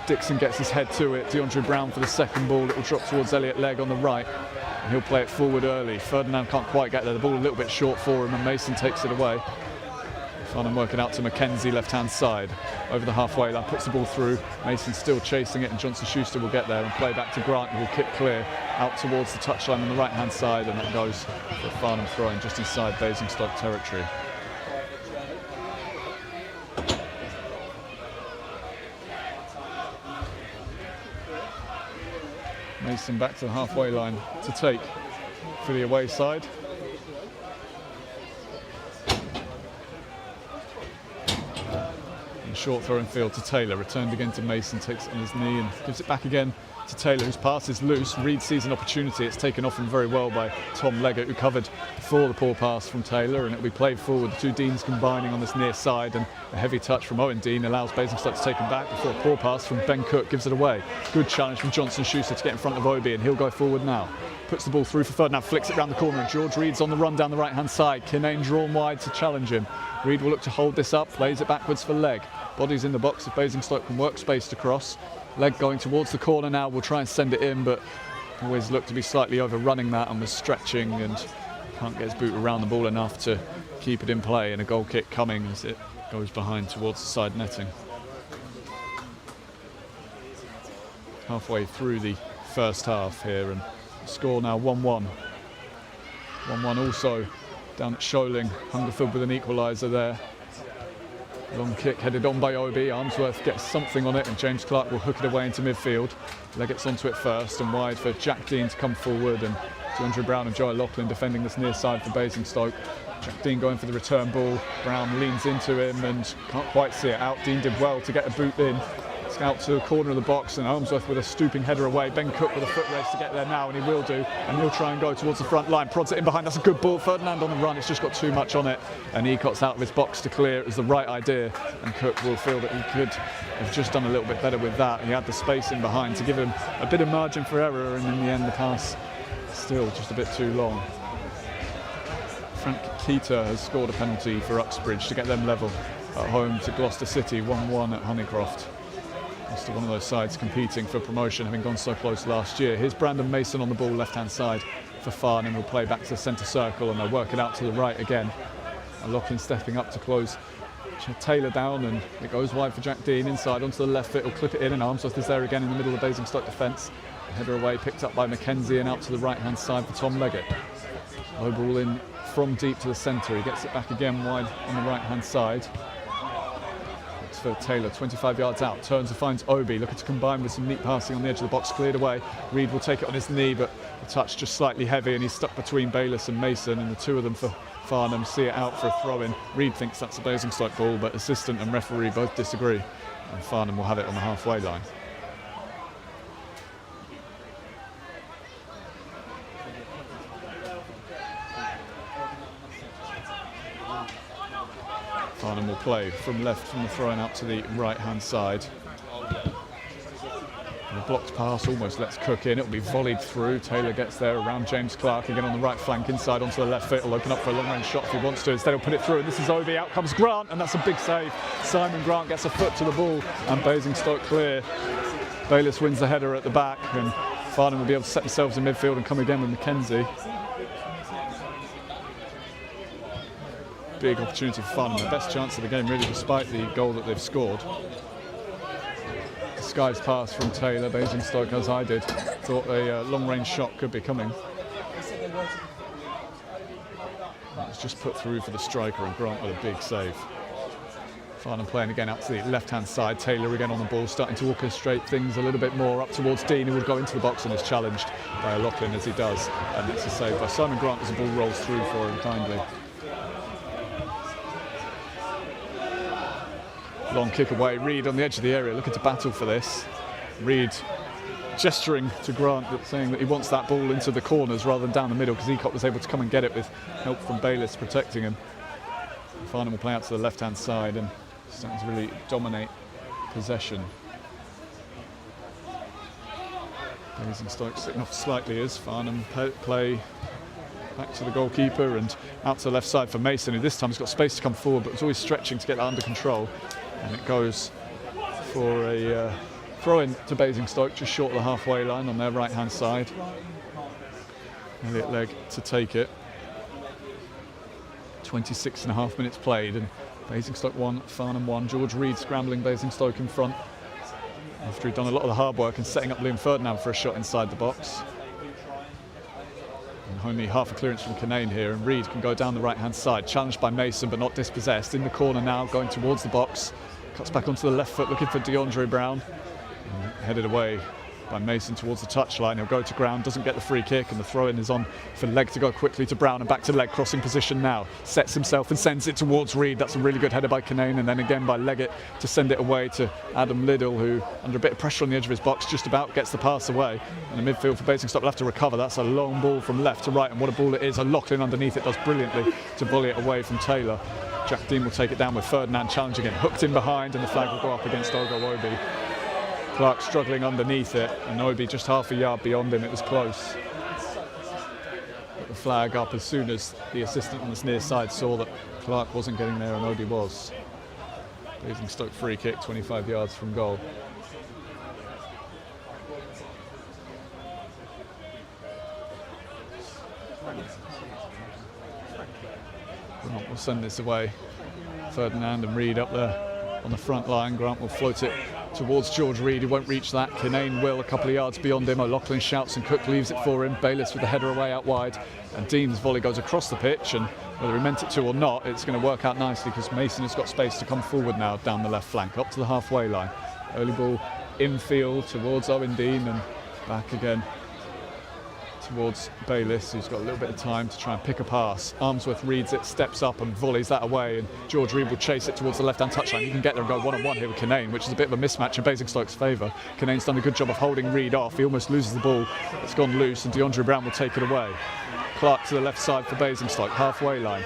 Dixon gets his head to it. DeAndre Brown for the second ball. It will drop towards Elliot Legg on the right, and he'll play it forward early. Ferdinand can't quite get there. The ball a little bit short for him, and Mason takes it away. Farnham working out to Mackenzie, left-hand side. Over the halfway line, puts the ball through. Mason still chasing it, and Johnson Schuster will get there and play back to Grant, who will kick clear out towards the touchline on the right-hand side, and that goes for a Farnham throw-in just inside Basingstoke territory. Mason back to the halfway line to take for the away side. And short throw in field to Taylor, returned again to Mason, takes it on his knee and gives it back again to Taylor, whose pass is loose. Reed sees an opportunity. It's taken off him very well by Tom Leggett, who covered for the poor pass from Taylor, and it'll be played forward. The two Deans combining on this near side, and a heavy touch from Owen Dean allows Basingstoke to take him back before a poor pass from Ben Cook gives it away. Good challenge from Johnson Schuster to get in front of Obi, and he'll go forward now. Puts the ball through for Ferdinand, flicks it round the corner, and George Reed's on the run down the right-hand side. Kinane drawn wide to challenge him. Reed will look to hold this up, plays it backwards for Legg. Bodies in the box if Basingstoke can work space to cross. Legg going towards the corner now, will try and send it in, but always looked to be slightly overrunning that and was stretching and can't get his boot around the ball enough to keep it in play, and a goal kick coming as it goes behind towards the side netting. Halfway through the first half here, and the score now 1-1. 1-1 also down at Sholing. Hungerford with an equaliser there. Long kick headed on by Obi. Armsworth gets something on it, and James Clark will hook it away into midfield. Leggett's onto it first and wide for Jack Dean to come forward, and DeAndre Brown and Joe Loughlin defending this near side for Basingstoke. Jack Dean going for the return ball. Brown leans into him and can't quite see it out. Dean did well to get a boot in. Scout to the corner of the box, and Armsworth with a stooping header away. Ben Cook with a foot race to get there now, and he will do, and he'll try and go towards the front line. Prods it in behind. That's a good ball. Ferdinand on the run. It's just got too much on it, and Ecott's out of his box to clear. It was the right idea, and Cook will feel that he could have just done a little bit better with that. He had the space in behind to give him a bit of margin for error, and in the end the pass still just a bit too long. Frank Keita has scored a penalty for Uxbridge to get them level at home to Gloucester City, 1-1 at Honeycroft. Still one of those sides competing for promotion, having gone so close last year. Here's Brandon Mason on the ball, left-hand side for Farnham. He'll play back to the centre circle, and they'll work it out to the right again. Loughlin stepping up to close Taylor down, and it goes wide for Jack Dean. Inside onto the left foot, he'll clip it in, and Armsworth is there again in the middle of the Basingstoke defence. Header away, picked up by Mackenzie, and out to the right-hand side for Tom Leggett. Low ball in from deep to the centre. He gets it back again wide on the right-hand side. For Taylor, 25 yards out, turns and finds Obi, looking to combine with some neat passing on the edge of the box, cleared away. Reed will take it on his knee, but the touch just slightly heavy, and he's stuck between Bayliss and Mason, and the two of them for Farnham see it out for a throw-in. Reed thinks that's a Basingstoke ball, but assistant and referee both disagree, and Farnham will have it on the halfway line. Farnham will play from left from the throw-in out to the right-hand side. And the blocked pass almost lets Cook in. It'll be volleyed through. Taylor gets there around James Clark again on the right flank, inside onto the left foot. He'll open up for a long-range shot if he wants to. Instead, he'll put it through. And this is Obi. Out comes Grant, and that's a big save. Simon Grant gets a foot to the ball, and Basingstoke clear. Bayliss wins the header at the back, and Farnham will be able to set themselves in midfield and come again with Mackenzie. Big opportunity for Farnham, the best chance of the game really, despite the goal that they've scored. Disguised pass from Taylor. Basingstoke, as I did, thought a long-range shot could be coming. It's just put through for the striker, and Grant with a big save. Farnham playing again out to the left-hand side. Taylor again on the ball, starting to orchestrate things a little bit more up towards Dean, who will go into the box and is challenged by Loughlin as he does. And it's a save by Simon Grant as the ball rolls through for him kindly. Long kick away, Reed on the edge of the area looking to battle for this. Reed gesturing to Grant, saying that he wants that ball into the corners rather than down the middle, because Ecott was able to come and get it with help from Bayliss protecting him. Farnham will play out to the left-hand side and starting to really dominate possession. Basingstoke sitting off slightly as Farnham play back to the goalkeeper and out to the left side for Mason, who this time has got space to come forward, but was always stretching to get that under control. And it goes for a throw-in to Basingstoke, just short of the halfway line on their right-hand side. Elliot Legg to take it. 26.5 minutes played, and Basingstoke 1, Farnham 1. George Reed scrambling Basingstoke in front after he'd done a lot of the hard work and setting up Liam Ferdinand for a shot inside the box. And only half a clearance from Kinane here, and Reed can go down the right-hand side, challenged by Mason but not dispossessed. In the corner now, going towards the box, cuts back onto the left foot looking for DeAndre Brown, and headed away by Mason towards the touchline. He'll go to ground, doesn't get the free kick, and the throw-in is on for Leg to go quickly to Brown, and back to Leg, crossing position now. Sets himself and sends it towards Reed. That's a really good header by Kinane, and then again by Leggett to send it away to Adam Liddell, who, under a bit of pressure on the edge of his box, just about gets the pass away. And the midfield for Basingstoke will have to recover. That's a long ball from left to right, and what a ball it is. O'Loughlin underneath it does brilliantly to volley it away from Taylor. Jack Dean will take it down with Ferdinand challenging it, hooked in behind, and the flag will go up against Ogo Obi. Clark struggling underneath it, and Obi just half a yard beyond him. It was close. Put the flag up as soon as the assistant on this near side saw that Clark wasn't getting there and Obi was. Basingstoke free kick, 25 yards from goal. Grant will send this away. Ferdinand and Reed up there on the front line. Grant will float it towards George Reed, who won't reach that. Kinane will, a couple of yards beyond him. O'Loughlin shouts and Cook leaves it for him. Bayliss with the header away out wide, and Dean's volley goes across the pitch, and whether he meant it to or not, it's going to work out nicely because Mason has got space to come forward now down the left flank, up to the halfway line. Early ball infield towards Owen Dean and back again towards Bayliss, who's got a little bit of time to try and pick a pass. Armsworth reads it, steps up and volleys that away, and George Reed will chase it towards the left-hand touchline. He can get there and go one-on-one here with Kinane, which is a bit of a mismatch in Basingstoke's favour. Kinane's done a good job of holding Reed off. He almost loses the ball. It's gone loose, and DeAndre Brown will take it away. Clark to the left side for Basingstoke, halfway line.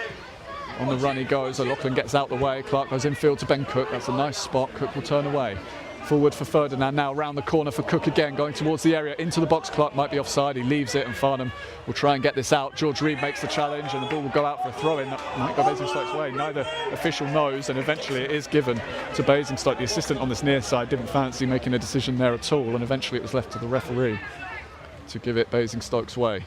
On the run he goes. O'Loughlin gets out the way. Clark goes infield to Ben Cook. That's a nice spot. Cook will turn away. Forward for Ferdinand now, round the corner for Cook again, going towards the area, into the box. Clark might be offside, he leaves it, and Farnham will try and get this out. George Reed makes the challenge, and the ball will go out for a throw-in. That might go Basingstoke's way. Neither official knows, and eventually it is given to Basingstoke. The assistant on this near side didn't fancy making a decision there at all, and eventually it was left to the referee to give it Basingstoke's way.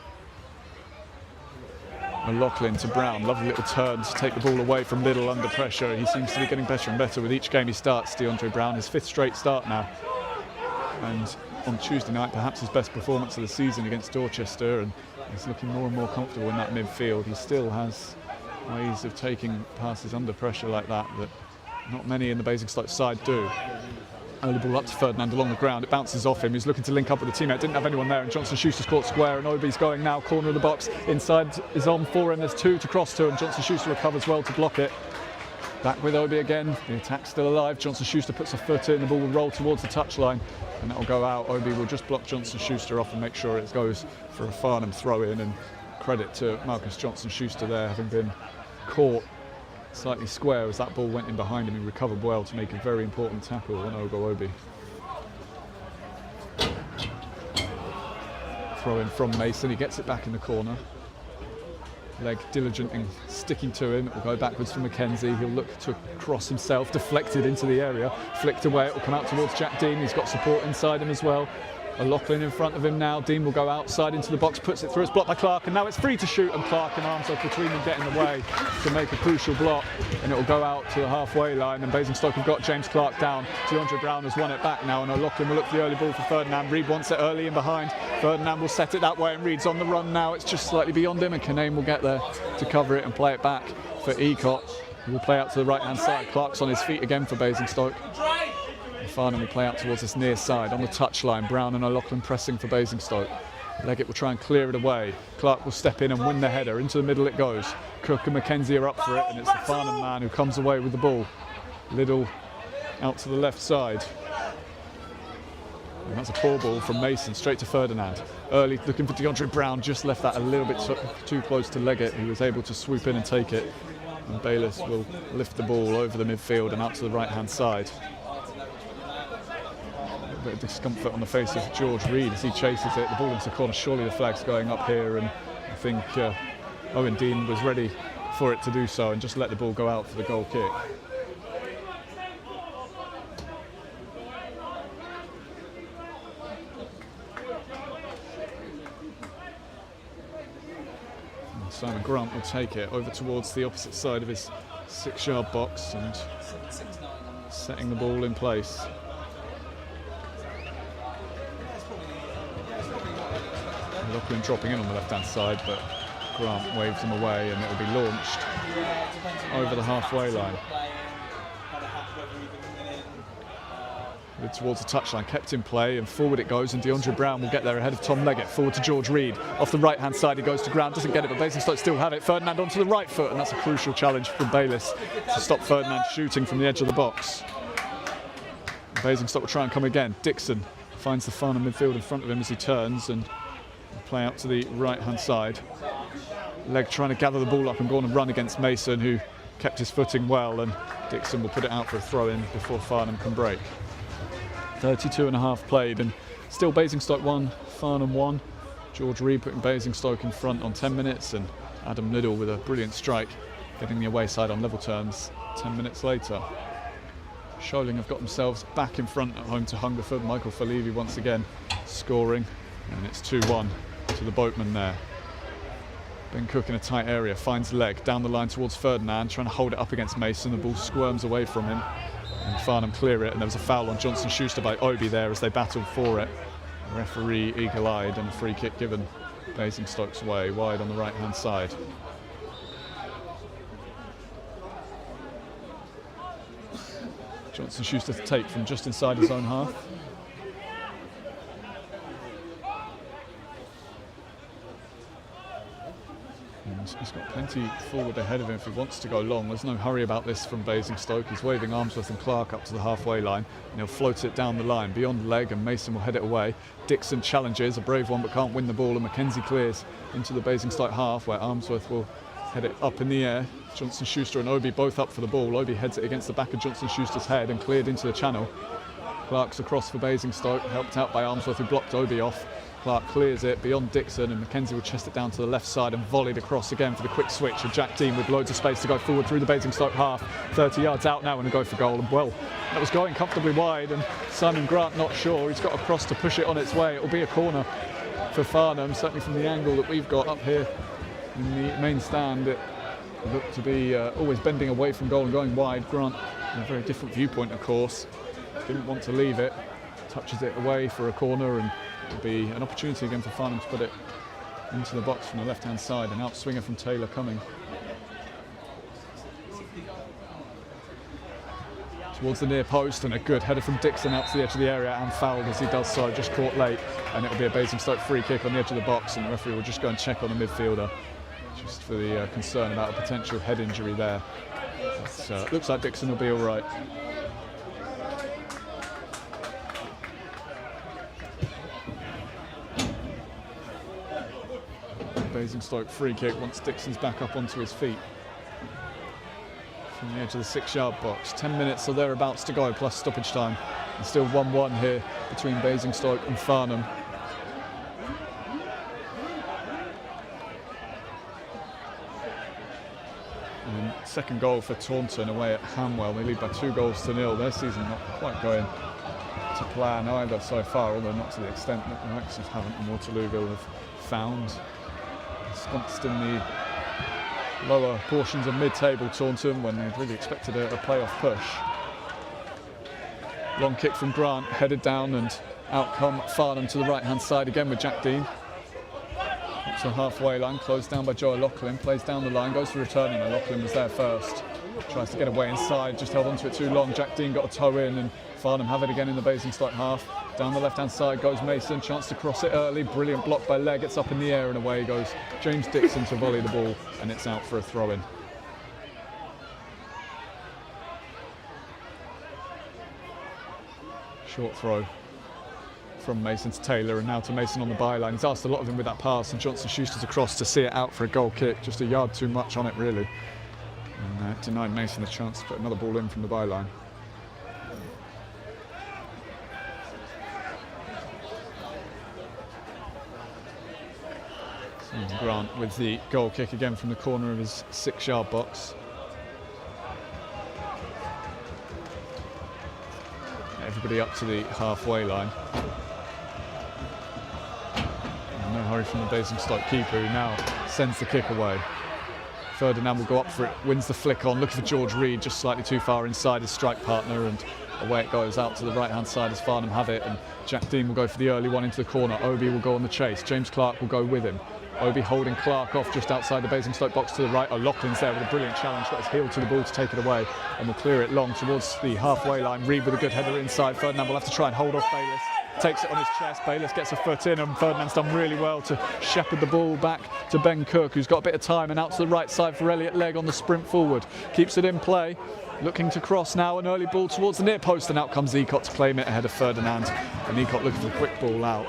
O'Loughlin to Brown, lovely little turn to take the ball away from Liddell under pressure. He seems to be getting better and better with each game he starts, DeAndre Brown, his 5th straight start now. And on Tuesday night, perhaps his best performance of the season against Dorchester, and he's looking more and more comfortable in that midfield. He still has ways of taking passes under pressure like that not many in the Basingstoke side do. Early ball up to Ferdinand along the ground. It bounces off him. He's looking to link up with the teammate. Didn't have anyone there, and Johnson Schuster's caught square, and Obi's going now, corner of the box. Inside is on for him. There's 2 to cross to, and Johnson Schuster recovers well to block it. Back with Obi again. The attack's still alive. Johnson Schuster puts a foot in. The ball will roll towards the touchline, and that'll go out. Obi will just block Johnson Schuster off and make sure it goes for a Farnham throw-in. And credit to Marcus Johnson Schuster there, having been caught slightly square as that ball went in behind him. He recovered well to make a very important tackle on Ogo Obi. Throw in from Mason, he gets it back in the corner. Leg diligent in sticking to him. It will go backwards for Mackenzie. He'll look to cross himself, deflected into the area, flicked away. It will come out towards Jack Dean. He's got support inside him as well. O'Loughlin in front of him now. Dean will go outside into the box, puts it through. It's blocked by Clark, and now it's free to shoot, and Clark and Armsworth between them get in the way to make a crucial block, and it will go out to the halfway line, and Basingstoke have got James Clark down. DeAndre Brown has won it back now, and O'Loughlin will look for the early ball for Ferdinand. Reed wants it early in behind. Ferdinand will set it that way, and Reed's on the run now. It's just slightly beyond him, and Kinane will get there to cover it and play it back for Ecott, who will play out to the right-hand side. Clark's on his feet again for Basingstoke. Farnham will play out towards this near side on the touchline. Brown and O'Loughlin pressing for Basingstoke. Leggett will try and clear it away. Clark will step in and win the header. Into the middle it goes. Cook and Mackenzie are up for it, and it's the Farnham man who comes away with the ball. Liddell out to the left side. And that's a poor ball from Mason straight to Ferdinand. Early looking for DeAndre Brown, just left that a little bit too close to Leggett, who was able to swoop in and take it. And Bayliss will lift the ball over the midfield and out to the right-hand side. A bit of discomfort on the face of George Reed as he chases it. The ball into the corner. Surely the flag's going up here, and I think Owen Dean was ready for it to do so and just let the ball go out for the goal kick. And Simon Grant will take it over towards the opposite side of his 6-yard box and setting the ball in place. O'Loughlin dropping in on the left-hand side, but Grant waves him away, and it will be launched over the halfway line. Towards the touchline, kept in play, and forward it goes, and DeAndre Brown will get there ahead of Tom Leggett. Forward to George Reed. Off the right-hand side, he goes to ground, doesn't get it, but Basingstoke still have it. Ferdinand onto the right foot, and that's a crucial challenge from Bayliss to stop Ferdinand shooting from the edge of the box. Basingstoke will try and come again. Dixon finds the Farnham midfield in front of him as he turns, and play out to the right-hand side. Legg trying to gather the ball up and go on and run against Mason, who kept his footing well, and Dixon will put it out for a throw-in before Farnham can break. 32.5 played, and still Basingstoke 1, Farnham 1. George Reed putting Basingstoke in front on 10 minutes, and Adam Liddell with a brilliant strike, getting the away side on level terms 10 minutes later. Sholing have got themselves back in front at home to Hungerford. Michael Falevi once again scoring, and it's 2-1 to the boatman there. Ben Cook in a tight area, finds Legg down the line towards Ferdinand, trying to hold it up against Mason. The ball squirms away from him, and Farnham clear it, and there was a foul on Johnson Schuster by Obi there as they battled for it. The referee eagle-eyed, and a free kick given Basingstoke's way, wide on the right-hand side. Johnson Schuster to take from just inside his own half. He's got plenty forward ahead of him if he wants to go long. There's no hurry about this from Basingstoke. He's waving Armsworth and Clark up to the halfway line, and he'll float it down the line beyond Legg, and Mason will head it away. Dixon challenges, a brave one, but can't win the ball, and Mackenzie clears into the Basingstoke half, where Armsworth will head it up in the air. Johnson Schuster and Obi both up for the ball. Obi heads it against the back of Johnson Schuster's head and cleared into the channel. Clark's across for Basingstoke, helped out by Armsworth, who blocked Obi off. Clark clears it beyond Dixon, and Mackenzie will chest it down to the left side and volleyed across again for the quick switch. And Jack Dean with loads of space to go forward through the Basingstoke half. 30 yards out now and a go for goal. And well, that was going comfortably wide, and Simon Grant not sure. He's got a cross to push it on its way. It will be a corner for Farnham, certainly from the angle that we've got up here in the main stand. It looked to be always bending away from goal and going wide. Grant, in a very different viewpoint, of course, didn't want to leave it. Touches it away for a corner, and it'll be an opportunity again for Farnham to put it into the box from the left-hand side. An outswinger from Taylor coming towards the near post, and a good header from Dixon out to the edge of the area, and fouled as he does so, just caught late, and it'll be a Basingstoke free kick on the edge of the box, and the referee will just go and check on the midfielder just for the concern about a potential head injury there. Looks like Dixon will be all right. Basingstoke free kick once Dixon's back up onto his feet from the edge of the 6-yard box. 10 minutes or thereabouts to go plus stoppage time, and still 1-1 here between Basingstoke and Farnham. And second goal for Taunton away at Hamwell. They lead by 2-0. Their season not quite going to plan either so far, although not to the extent that the Wrexham haven't and Waterlooville have found. Ensconced in the lower portions of mid-table Taunton when they'd really expected a playoff push. Long kick from Grant, headed down, and out come Farnham to the right-hand side again with Jack Dean. Up to the halfway line, closed down by Joe O'Loughlin, plays down the line, goes for returning. O'Loughlin was there first, tries to get away inside, just held onto it too long. Jack Dean got a toe in, and Farnham have it again in the Basingstoke half. Down the left-hand side goes Mason, chance to cross it early, brilliant block by Legg, it's up in the air and away goes James Dixon to volley the ball, and it's out for a throw-in. Short throw from Mason to Taylor, and now to Mason on the byline. He's asked a lot of him with that pass, and Johnson Schuster's across to see it out for a goal kick, just a yard too much on it really, and denied Mason the chance to put another ball in from the byline. Grant with the goal kick again from the corner of his 6-yard box. Everybody up to the halfway line. And no hurry from the Basingstoke keeper, who now sends the kick away. Ferdinand will go up for it, wins the flick on, looking for George Reed, just slightly too far inside his strike partner, and Away it goes out to the right-hand side as Farnham have it, and Jack Dean will go for the early one into the corner. Obi will go on the chase. James Clark will go with him. Obi holding Clark off just outside the Basingstoke box to the right. O'Loughlin's there with a brilliant challenge, got his heel to the ball to take it away, and will clear it long towards the halfway line. Reid with a good header inside. Ferdinand will have to try and hold off Bayliss. Takes it on his chest. Bayliss gets a foot in, and Ferdinand's done really well to shepherd the ball back to Ben Cook, who's got a bit of time, and out to the right side for Elliot Legg on the sprint forward. Keeps it in play. Looking to cross now, an early ball towards the near post, and out comes Ecott to claim it ahead of Ferdinand. And Ecott looking for a quick ball out.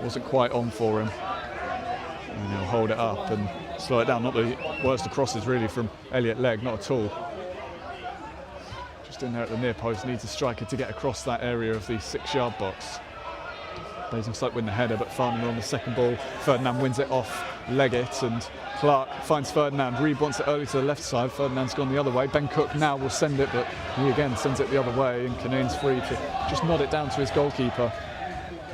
Wasn't quite on for him. And he'll hold it up and slow it down. Not the worst of crosses really from Elliot Legg, not at all. Just in there at the near post, needs a striker to get across that area of the 6-yard box. Basingstoke win the header, but Farnham are on the second ball. Ferdinand wins it off Leggett, and Clark finds Ferdinand. Reid wants it early to the left side. Ferdinand's gone the other way. Ben Cook now will send it, but he again sends it the other way, and Canane's free to just nod it down to his goalkeeper.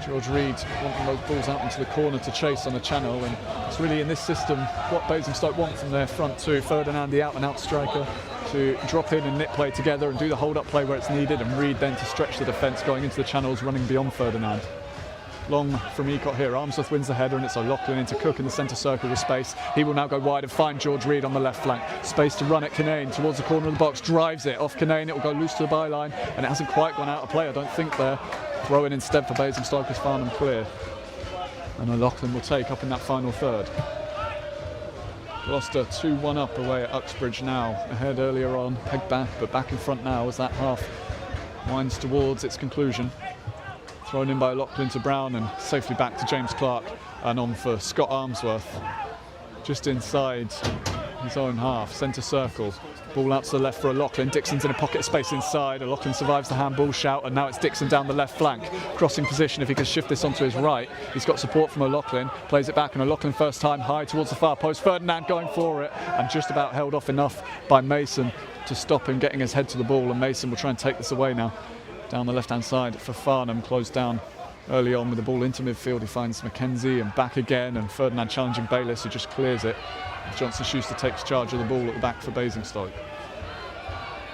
George Reid wanting those balls out into the corner to chase on the channel, and it's really in this system what Basingstoke want from their front two. Ferdinand, the out-and-out striker, to drop in and knit play together and do the hold-up play where it's needed, and Reid then to stretch the defence going into the channels, running beyond Ferdinand. Long from Ecott here. Armsworth wins the header, and it's O'Loughlin into Cook in the centre circle with space. He will now go wide and find George Reid on the left flank. Space to run at Canane towards the corner of the box. Drives it off Canane. It will go loose to the byline, and it hasn't quite gone out of play, I don't think, there. Throw in instead for Basingstoke as Farnham clear. And O'Loughlin will take up in that final third. Gloucester 2-1 up away at Uxbridge now. Ahead earlier on, pegged back, but back in front now as that half winds towards its conclusion. Thrown in by O'Loughlin to Brown, and safely back to James Clark, and on for Scott Armsworth. Just inside his own half, centre circle. Ball out to the left for O'Loughlin. Dixon's in a pocket of space inside. O'Loughlin survives the handball shout, and now it's Dixon down the left flank. Crossing position if he can shift this onto his right. He's got support from O'Loughlin. Plays it back, and O'Loughlin first time high towards the far post. Ferdinand going for it, and just about held off enough by Mason to stop him getting his head to the ball, and Mason will try and take this away now. Down the left-hand side for Farnham, closed down early on with the ball into midfield. He finds Mackenzie and back again, and Ferdinand challenging Bayliss, who just clears it. Johnson Schuster takes charge of the ball at the back for Basingstoke.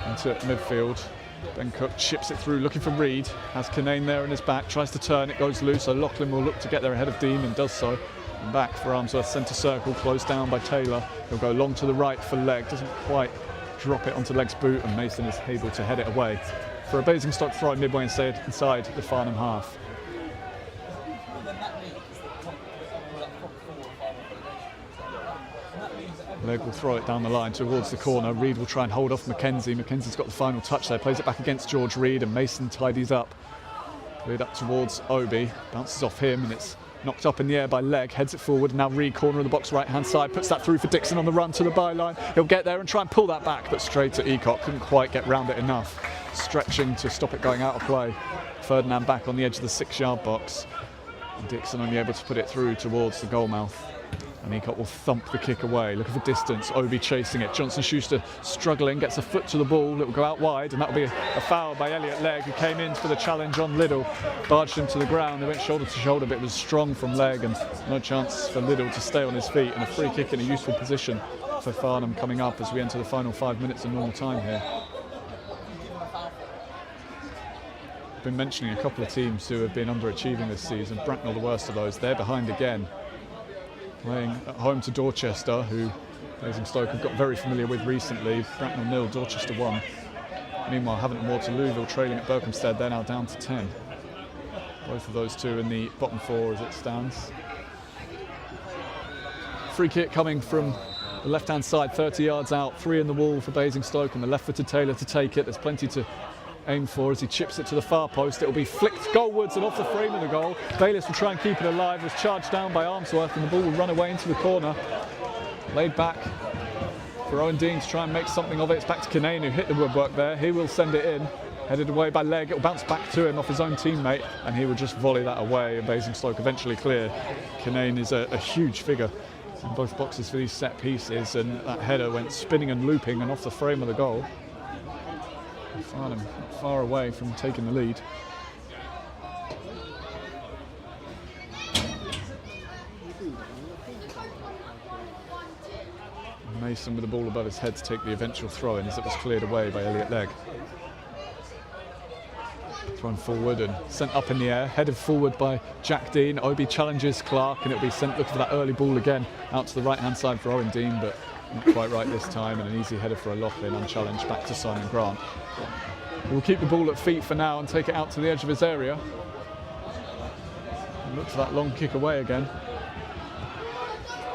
Into midfield, Ben Cook chips it through, looking for Reid. Has Canane there in his back, tries to turn, it goes loose. O'Loughlin will look to get there ahead of Dean, and does so. And back for Armsworth, centre circle, closed down by Taylor. He'll go long to the right for Legg, doesn't quite drop it onto Legg's boot, and Mason is able to head it away for a Basingstoke throw midway inside the Farnham half. Legg will throw it down the line towards the corner. Reid will try and hold off Mackenzie. Mackenzie's got the final touch there, plays it back against George Reid, and Mason tidies up. Reid up towards Obi, bounces off him, and it's knocked up in the air by Legg, heads it forward. Now Reid, corner of the box, right-hand side, puts that through for Dixon on the run to the byline. He'll get there and try and pull that back, but straight to Ecott, couldn't quite get round it enough. Stretching to stop it going out of play. Ferdinand back on the edge of the 6-yard box. And Dixon only able to put it through towards the goal mouth. And Ecott will thump the kick away, looking for distance. Obi chasing it. Johnson Schuster struggling, gets a foot to the ball. It will go out wide, and that will be a foul by Elliot Legg, who came in for the challenge on Liddell. Barged him to the ground. They went shoulder to shoulder, but it was strong from Legg, and no chance for Liddell to stay on his feet. And a free kick in a useful position for Farnham coming up as we enter the final 5 minutes of normal time here. Been mentioning a couple of teams who have been underachieving this season. Bracknell the worst of those. They're behind again, playing at home to Dorchester, who Basingstoke have got very familiar with recently. Bracknell 0, Dorchester 1. Meanwhile, Havant and Waterlooville trailing at Berkhamsted. They're now down to 10. Both of those two in the bottom 4 as it stands. Free kick coming from the left-hand side, 30 yards out. 3 in the wall for Basingstoke, and the left-footed Taylor to take it. There's plenty to aim for as he chips it to the far post. It will be flicked goalwards and off the frame of the goal. Bayliss will try and keep it alive, was charged down by Armsworth, and the ball will run away into the corner. Laid back for Owen Dean to try and make something of it. It's back to Canane, who hit the woodwork there. He will send it in, headed away by Legg. It will bounce back to him off his own teammate, and he will just volley that away, and Basingstoke eventually clear. Canane is a huge figure in both boxes for these set pieces, and that header went spinning and looping and off the frame of the goal. Farnham not far away from taking the lead. Mason with the ball above his head to take the eventual throw in as it was cleared away by Elliot Legg. Thrown forward and sent up in the air, headed forward by Jack Dean. Obi challenges Clark and it'll be sent looking for that early ball again out to the right hand side for Owen Dean, but not quite right this time, and an easy header for a Laughlin unchallenged back to Simon Grant. We'll keep the ball at feet for now and take it out to the edge of his area. And look for that long kick away again.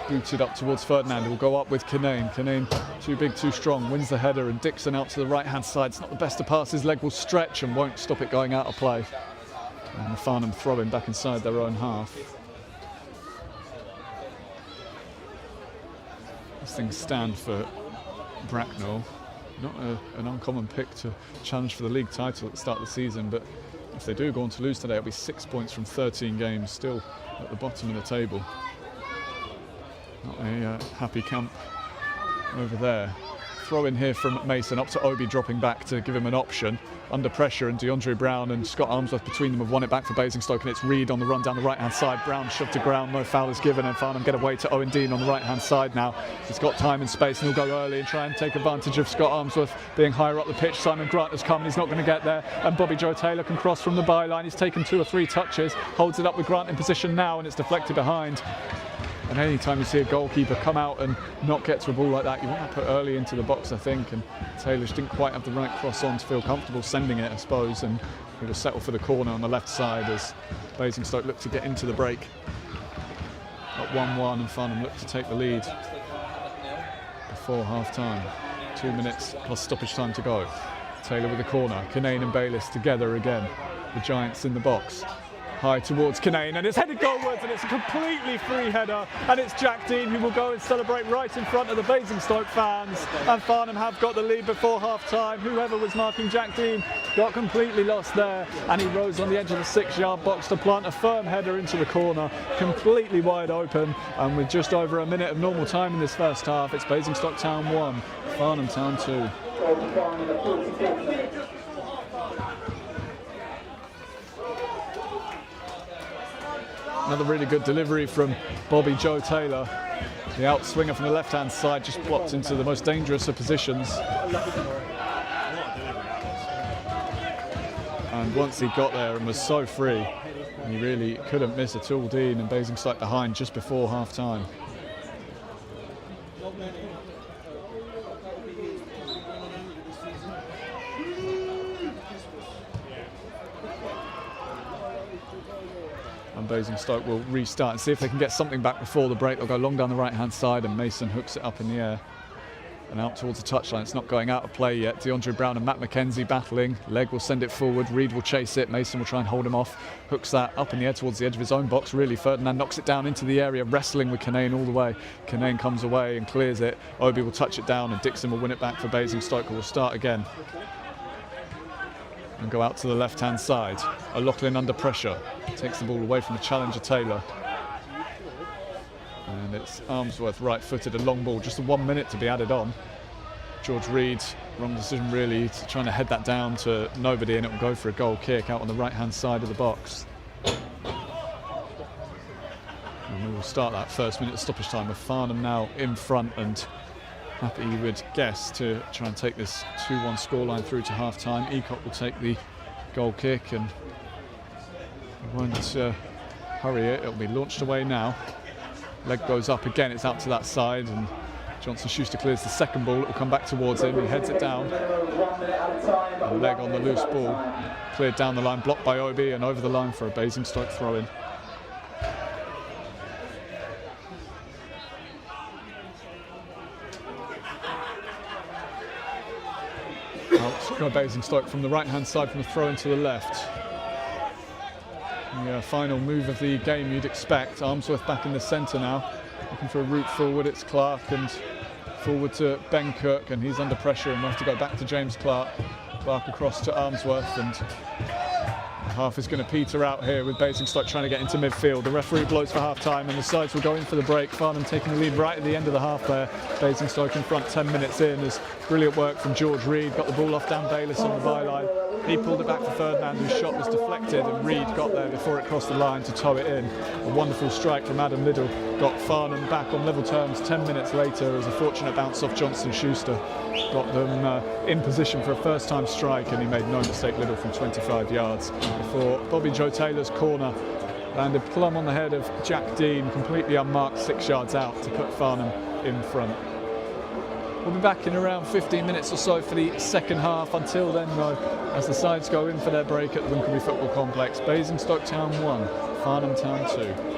Booted up towards Ferdinand, who will go up with Kinane. Kinane, too big, too strong, wins the header, and Dixon out to the right-hand side. It's not the best of passes, leg will stretch and won't stop it going out of play. And Farnham throwing back inside their own half. As things stand for Bracknell, not an uncommon pick to challenge for the league title at the start of the season, but if they do go on to lose today, it'll be 6 points from 13 games, still at the bottom of the table. Not a happy camp over there. Throw in here from Mason, up to Obi dropping back to give him an option. Under pressure, and DeAndre Brown and Scott Armsworth between them have won it back for Basingstoke, and it's Reed on the run down the right hand side. Brown shoved to ground, no foul is given, and Farnham get away to Owen Dean on the right hand side now. He's got time and space and he'll go early and try and take advantage of Scott Armsworth being higher up the pitch. Simon Grant has come and he's not going to get there, and Bobby Joe Taylor can cross from the byline. He's taken 2 or 3 touches, holds it up with Grant in position now, and it's deflected behind. And any time you see a goalkeeper come out and not get to a ball like that, you want to put early into the box, I think. And Taylor just didn't quite have the right cross on to feel comfortable sending it, I suppose. And he will settle for the corner on the left side as Basingstoke look to get into the break. At 1-1, and Farnham look to take the lead before half-time. 2 minutes plus stoppage time to go. Taylor with the corner. Kinane and Bayliss together again. The Giants in the box. High towards Kinane, and it's headed goalwards, and it's a completely free header, and it's Jack Dean who will go and celebrate right in front of the Basingstoke fans, and Farnham have got the lead before half-time. Whoever was marking Jack Dean got completely lost there, and he rose on the edge of the 6-yard box to plant a firm header into the corner, completely wide open, and with just over a minute of normal time in this first half, it's Basingstoke Town 1, Farnham Town 2. Another really good delivery from Bobby Joe Taylor. The outswinger from the left-hand side just blocked into the most dangerous of positions. And once he got there and was so free, he really couldn't miss at all. Dean and Basingstoke behind just before half-time. And Basingstoke will restart and see if they can get something back before the break. They'll go long down the right-hand side, and Mason hooks it up in the air and out towards the touchline. It's not going out of play yet. DeAndre Brown and Matt McKenzie battling. Leg will send it forward. Reed will chase it. Mason will try and hold him off. Hooks that up in the air towards the edge of his own box. Really, Ferdinand knocks it down into the area, wrestling with Kinane all the way. Kinane comes away and clears it. Obi will touch it down, and Dixon will win it back for Basingstoke, who will start again and go out to the left-hand side. O'Loughlin under pressure, takes the ball away from the challenger Taylor. And it's Armsworth right-footed, a long ball, just a 1 minute to be added on. George Reed, wrong decision really, trying to head that down to nobody, and it will go for a goal kick out on the right-hand side of the box. And we will start that first minute of stoppage time with Farnham now in front, and happy you would guess to try and take this 2-1 scoreline through to half-time. Eacott will take the goal kick, and we won't hurry it. It'll be launched away now. Leg goes up again, it's out to that side, and Johnson Schuster clears the second ball. It will come back towards him, he heads it down. A leg on the loose ball, cleared down the line, blocked by Obi, and over the line for a Basingstoke throw-in. Out Basingstoke from the right-hand side from the throw-in to the left. The final move of the game you'd expect. Armsworth back in the centre now, looking for a route forward. It's Clark, and forward to Ben Cook, and he's under pressure and we'll have to go back to James Clark. Clark across to Armsworth, and half is going to peter out here with Basingstoke trying to get into midfield. The referee blows for half-time and the sides will go in for the break. Farnham taking the lead right at the end of the half there. Basingstoke in front 10 minutes in. There's brilliant work from George Reed, got the ball off Dan Bayliss on the byline. He pulled it back for Ferdinand, whose shot was deflected, and Reed got there before it crossed the line to toe it in. A wonderful strike from Adam Liddell got Farnham back on level terms 10 minutes later as a fortunate bounce off Johnston Schuster got them in position for a first-time strike, and he made no mistake, Liddell, from 25 yards before Bobby Joe Taylor's corner landed plumb on the head of Jack Dean, completely unmarked 6 yards out to put Farnham in front. We'll be back in around 15 minutes or so for the second half. Until then, though, as the sides go in for their break at the Winkelby Football Complex, Basingstoke Town 1, Farnham Town 2.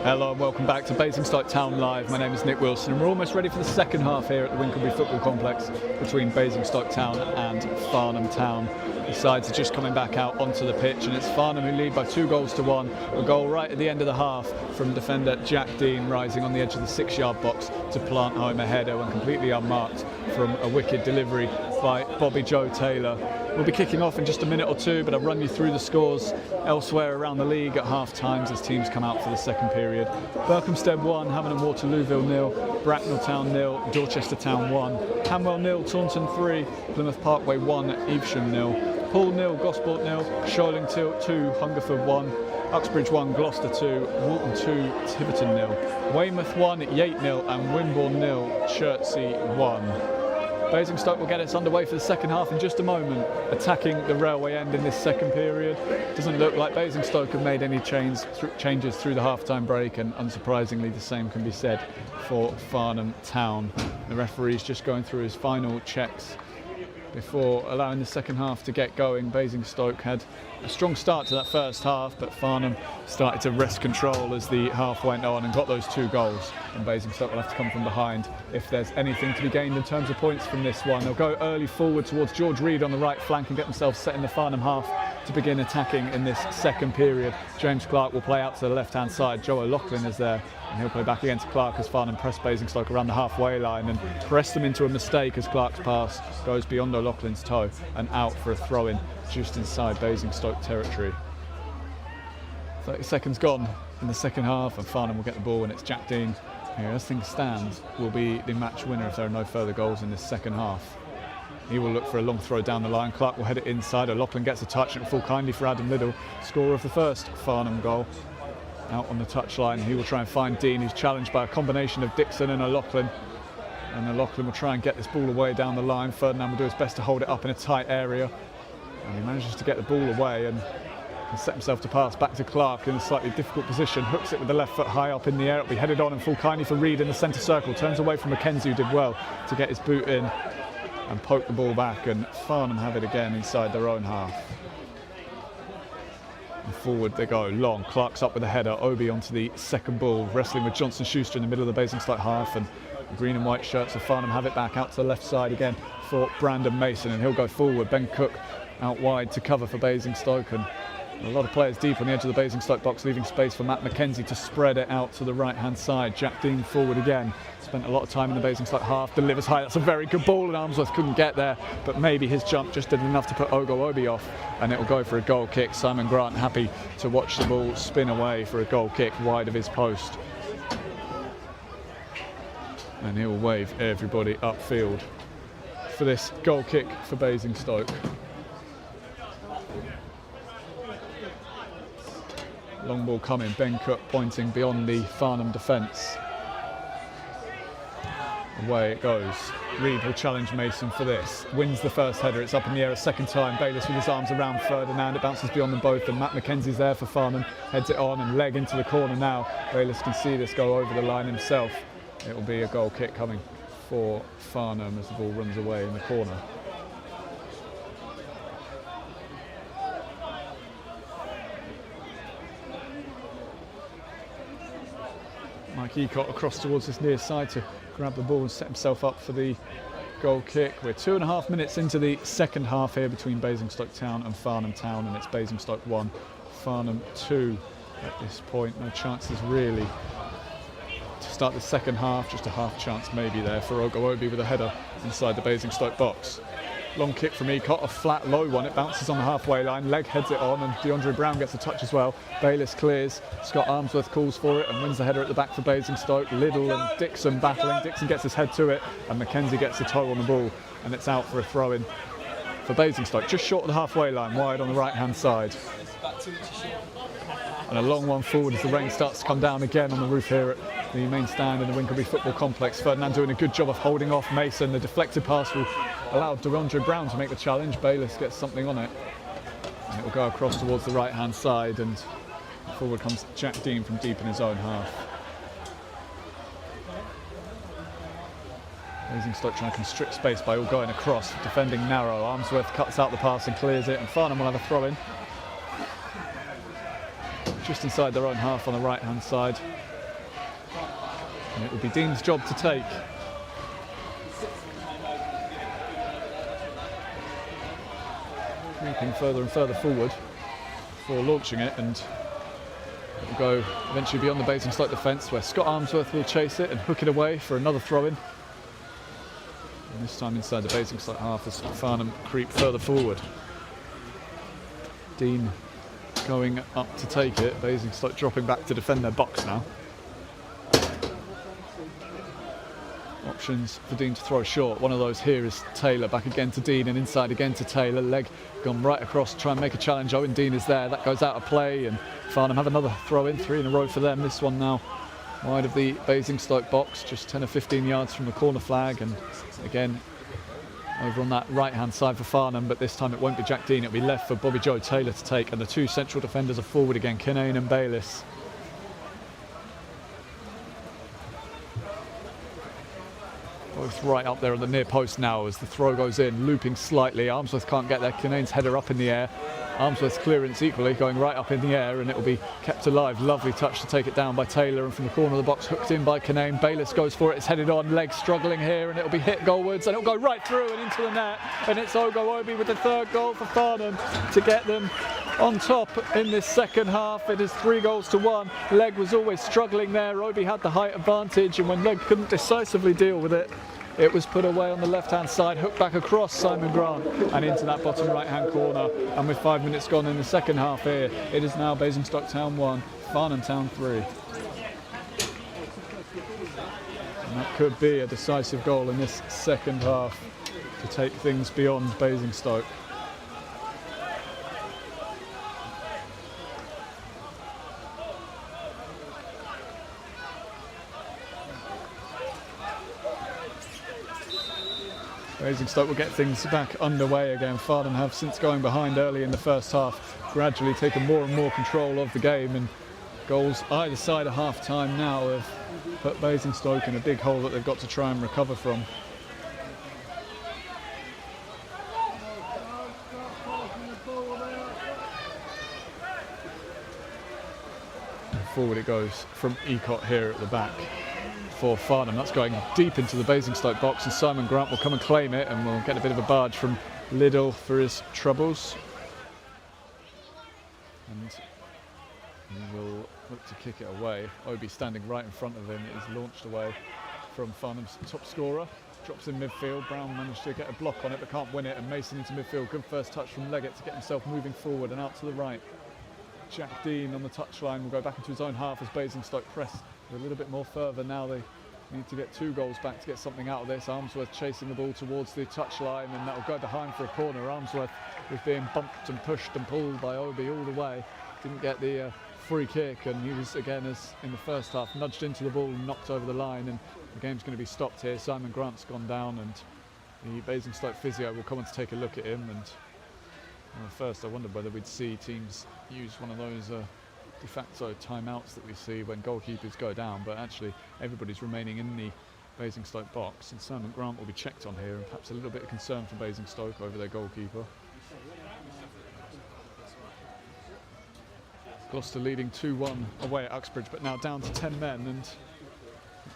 Hello and welcome back to Basingstoke Town Live. My name is Nick Wilson and we're almost ready for the second half here at the Winkelby Football Complex between Basingstoke Town and Farnham Town. The sides are just coming back out onto the pitch and it's Farnham who lead by 2-1. A goal right at the end of the half from defender Jack Dean rising on the edge of the 6-yard box to plant home a header when completely unmarked from a wicked delivery by Bobby Joe Taylor. We'll be kicking off in just a minute or two, but I'll run you through the scores elsewhere around the league at half times as teams come out for the second period. Berkhamsted 1, Hammond and Waterlooville 0, Bracknell Town 0, Dorchester Town 1, Hanwell 0, Taunton 3, Plymouth Parkway 1, Evesham 0, Poole 0, Gosport 0, Shoaling 2, Hungerford 1, Uxbridge 1, Gloucester 2, Walton 2, Tiverton 0, Weymouth 1, Yate 0 and Wimborne 0, Chertsey 1. Basingstoke will get us underway for the second half in just a moment, attacking the railway end in this second period. Doesn't look like Basingstoke have made any changes through the half-time break, and unsurprisingly the same can be said for Farnham Town. The referee's just going through his final checks before allowing the second half to get going. Basingstoke had a strong start to that first half, but Farnham started to wrest control as the half went on and got those 2 goals. And Basingstoke will have to come from behind if there's anything to be gained in terms of points from this one. They'll go early forward towards George Reed on the right flank and get themselves set in the Farnham half to begin attacking in this second period. James Clark will play out to the left-hand side. Joe O'Loughlin is there and he'll play back against Clark as Farnham press Basingstoke around the halfway line and press them into a mistake as Clark's pass goes beyond O'Loughlin's toe and out for a throw-in just inside Basingstoke territory. 30 seconds gone in the second half and Farnham will get the ball, and it's Jack Dean who, as things stand, will be the match winner if there are no further goals in this second half. He will look for a long throw down the line. Clark will head it inside. O'Loughlin gets a touch and it will fall kindly for Adam Liddell, scorer of the first Farnham goal. Out on the touchline, he will try and find Dean, who's challenged by a combination of Dixon and O'Loughlin. And O'Loughlin will try and get this ball away down the line. Ferdinand will do his best to hold it up in a tight area. And he manages to get the ball away and can set himself to pass back to Clark in a slightly difficult position. Hooks it with the left foot high up in the air. It'll be headed on and fall kindly for Reed in the centre circle. Turns away from Mackenzie, who did well to get his boot in and poke the ball back. And Farnham have it again inside their own half. And forward they go, long. Clark's up with a header. Obi onto the second ball, wrestling with Johnson Schuster in the middle of the Basingstoke half. And the green and white shirts of Farnham have it back out to the left side again for Brandon Mason. And he'll go forward. Ben Cook out wide to cover for Basingstoke. And a lot of players deep on the edge of the Basingstoke box, leaving space for Matt Mackenzie to spread it out to the right-hand side. Jack Dean forward again. Spent a lot of time in the Basingstoke half, delivers high. That's a very good ball, and Armsworth couldn't get there, but maybe his jump just did enough to put Ogo Obi off, and it'll go for a goal kick. Simon Grant happy to watch the ball spin away for a goal kick wide of his post. And he'll wave everybody upfield for this goal kick for Basingstoke. Long ball coming, Ben Cook pointing beyond the Farnham defence. Away it goes. Reed will challenge Mason for this. Wins the first header, it's up in the air a second time. Bayliss with his arms around Ferdinand, it bounces beyond them both, and Matt Mackenzie's there for Farnham. Heads it on and leg into the corner now. Bayliss can see this go over the line himself. It will be a goal kick coming for Farnham as the ball runs away in the corner. Mike Eacott across towards this near side to grab the ball and set himself up for the goal kick. We're 2.5 minutes into the second half here between Basingstoke Town and Farnham Town, and it's Basingstoke 1, Farnham 2 at this point. No chances really to start the second half, just a half chance maybe there for Ogo Obi with a header inside the Basingstoke box. Long kick from Eacott, a flat low one, it bounces on the halfway line, leg heads it on, and DeAndre Brown gets a touch as well. Bayliss clears, Scott Armsworth calls for it and wins the header at the back for Basingstoke. Liddell and Dixon battling, Dixon gets his head to it and Mackenzie gets the toe on the ball, and it's out for a throw-in for Basingstoke, just short of the halfway line, wide on the right hand side. And a long one forward as the rain starts to come down again on the roof here at the main stand in the Winkelby Football Complex. Ferdinand doing a good job of holding off Mason. The deflected pass will allow DeAndre Brown to make the challenge. Bayliss gets something on it. And it will go across towards the right-hand side, and forward comes Jack Dean from deep in his own half. Basingstoke trying to constrict space by all going across, defending narrow. Armsworth cuts out the pass and clears it, and Farnham will have a throw-in. Just inside their own half on the right-hand side. And it will be Dean's job to take. Creeping further and further forward before launching it, and it will go eventually beyond the Basingstoke defence, where Scott Armsworth will chase it and hook it away for another throw-in. And this time inside the Basingstoke half as Farnham creep further forward. Dean going up to take it, Basingstoke dropping back to defend their box now. Options for Dean to throw short. One of those here is Taylor, back again to Dean and inside again to Taylor. Leg gone right across to try and make a challenge. Owen Dean is there. That goes out of play, and Farnham have another throw in, 3 in a row for them. This one now wide of the Basingstoke box, just 10 or 15 yards from the corner flag, and again over on that right hand side for Farnham, but this time it won't be Jack Dean, it'll be left for Bobby Joe Taylor to take, and the two central defenders are forward again, Kinane and Bayliss. Both right up there on the near post now as the throw goes in, looping slightly. Armsworth can't get there. Kinane's header up in the air. Armsworth's clearance equally going right up in the air, and it will be kept alive. Lovely touch to take it down by Taylor, and from the corner of the box hooked in by Kinane. Bayliss goes for it. It's headed on. Legs struggling here, and it will be hit goalwards, and it will go right through and into the net. And it's Ogo Obi with the third goal for Farnham to get them on top in this second half. It is 3-1. Leg was always struggling there. Obi had the height advantage, and when Leg couldn't decisively deal with it, it was put away on the left-hand side, hooked back across Simon Grant and into that bottom right-hand corner. And with 5 minutes gone in the second half here, it is now Basingstoke Town 1, Farnham Town 3. And that could be a decisive goal in this second half to take things beyond Basingstoke. Basingstoke will get things back underway again. Farnham have, since going behind early in the first half, gradually taken more and more control of the game, and goals either side of half-time now have put Basingstoke in a big hole that they've got to try and recover from. And forward it goes from Ecott here at the back for Farnham. That's going deep into the Basingstoke box, and Simon Grant will come and claim it, and we'll get a bit of a barge from Liddell for his troubles. And he will look to kick it away. Obi standing right in front of him. It is launched away from Farnham's top scorer. Drops in midfield. Brown managed to get a block on it but can't win it, and Mason into midfield. Good first touch from Leggett to get himself moving forward and out to the right. Jack Dean on the touchline will go back into his own half as Basingstoke press a little bit more further now. They need to get 2 goals back to get something out of this. Armsworth chasing the ball towards the touchline, and that will go behind for a corner. Armsworth was being bumped and pushed and pulled by Obi all the way. Didn't get the free kick, and he was, again, as in the first half, nudged into the ball and knocked over the line, and the game's going to be stopped here. Simon Grant's gone down, and the Basingstoke physio will come on to take a look at him. And first I wondered whether we'd see teams use one of those de facto timeouts that we see when goalkeepers go down, but actually everybody's remaining in the Basingstoke box, and Simon Grant will be checked on here, and perhaps a little bit of concern for Basingstoke over their goalkeeper. Gloucester leading 2-1 away at Uxbridge, but now down to 10 men, and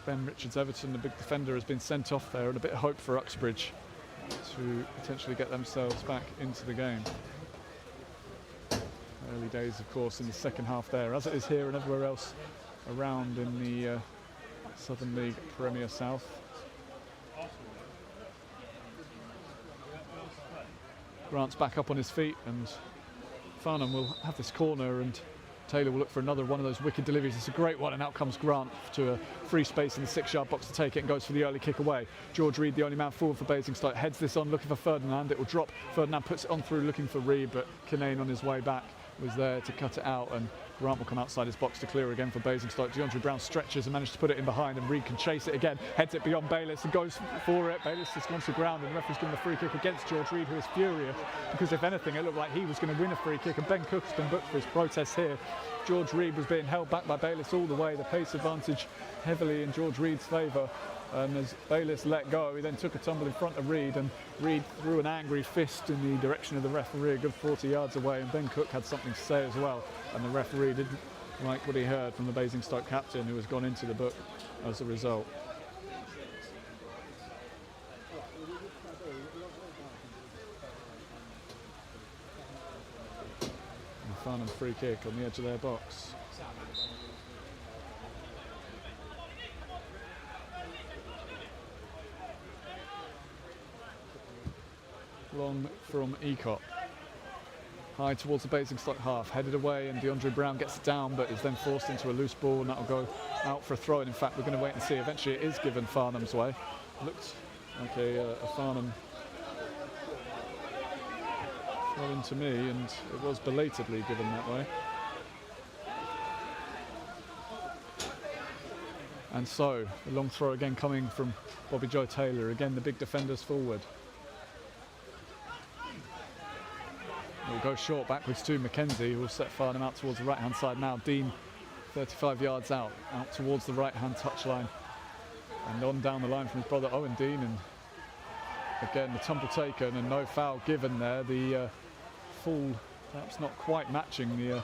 Ben Richards-Everton, the big defender, has been sent off there, and a bit of hope for Uxbridge to potentially get themselves back into the game. Early days, of course, in the second half there, as it is here and everywhere else around in the Southern League Premier South. Grant's back up on his feet, and Farnham will have this corner, and Taylor will look for another one of those wicked deliveries. It's a great one, and out comes Grant to a free space in the 6-yard box to take it, and goes for the early kick away. George Reed, the only man forward for Basingstoke, heads this on looking for Ferdinand. It will drop. Ferdinand puts it on through looking for Reed, but Kinane on his way back was there to cut it out, and Grant will come outside his box to clear again for Basingstoke. DeAndre Brown stretches and manages to put it in behind, and Reed can chase it again, heads it beyond Bayliss and goes for it. Bayliss has gone to the ground, and the referee's given the free kick against George Reed, who is furious because if anything it looked like he was going to win a free kick, and Ben Cook has been booked for his protest here. George Reed was being held back by Bayliss all the way, the pace advantage heavily in George Reed's favour. And as Bayliss let go, he then took a tumble in front of Reed, and Reed threw an angry fist in the direction of the referee a good 40 yards away, and Ben Cook had something to say as well, and the referee didn't like what he heard from the Basingstoke captain, who has gone into the book as a result. And Farnham free kick on the edge of their box. Long from Ecop. High towards the Basingstoke half, headed away, and DeAndre Brown gets it down, but is then forced into a loose ball, and that'll go out for a throw. And in fact, we're going to wait and see. Eventually, it is given Farnham's way. Looked like a Farnham throw in to me, and it was belatedly given that way. And so, the long throw again coming from Bobby Joe Taylor. Again, the big defenders forward. We'll go short backwards to Mackenzie, who will set Farnham out towards the right-hand side now. Dean, 35 yards out towards the right-hand touchline. And on down the line from his brother Owen Dean. And again, the tumble taken and no foul given there. The full, perhaps not quite matching the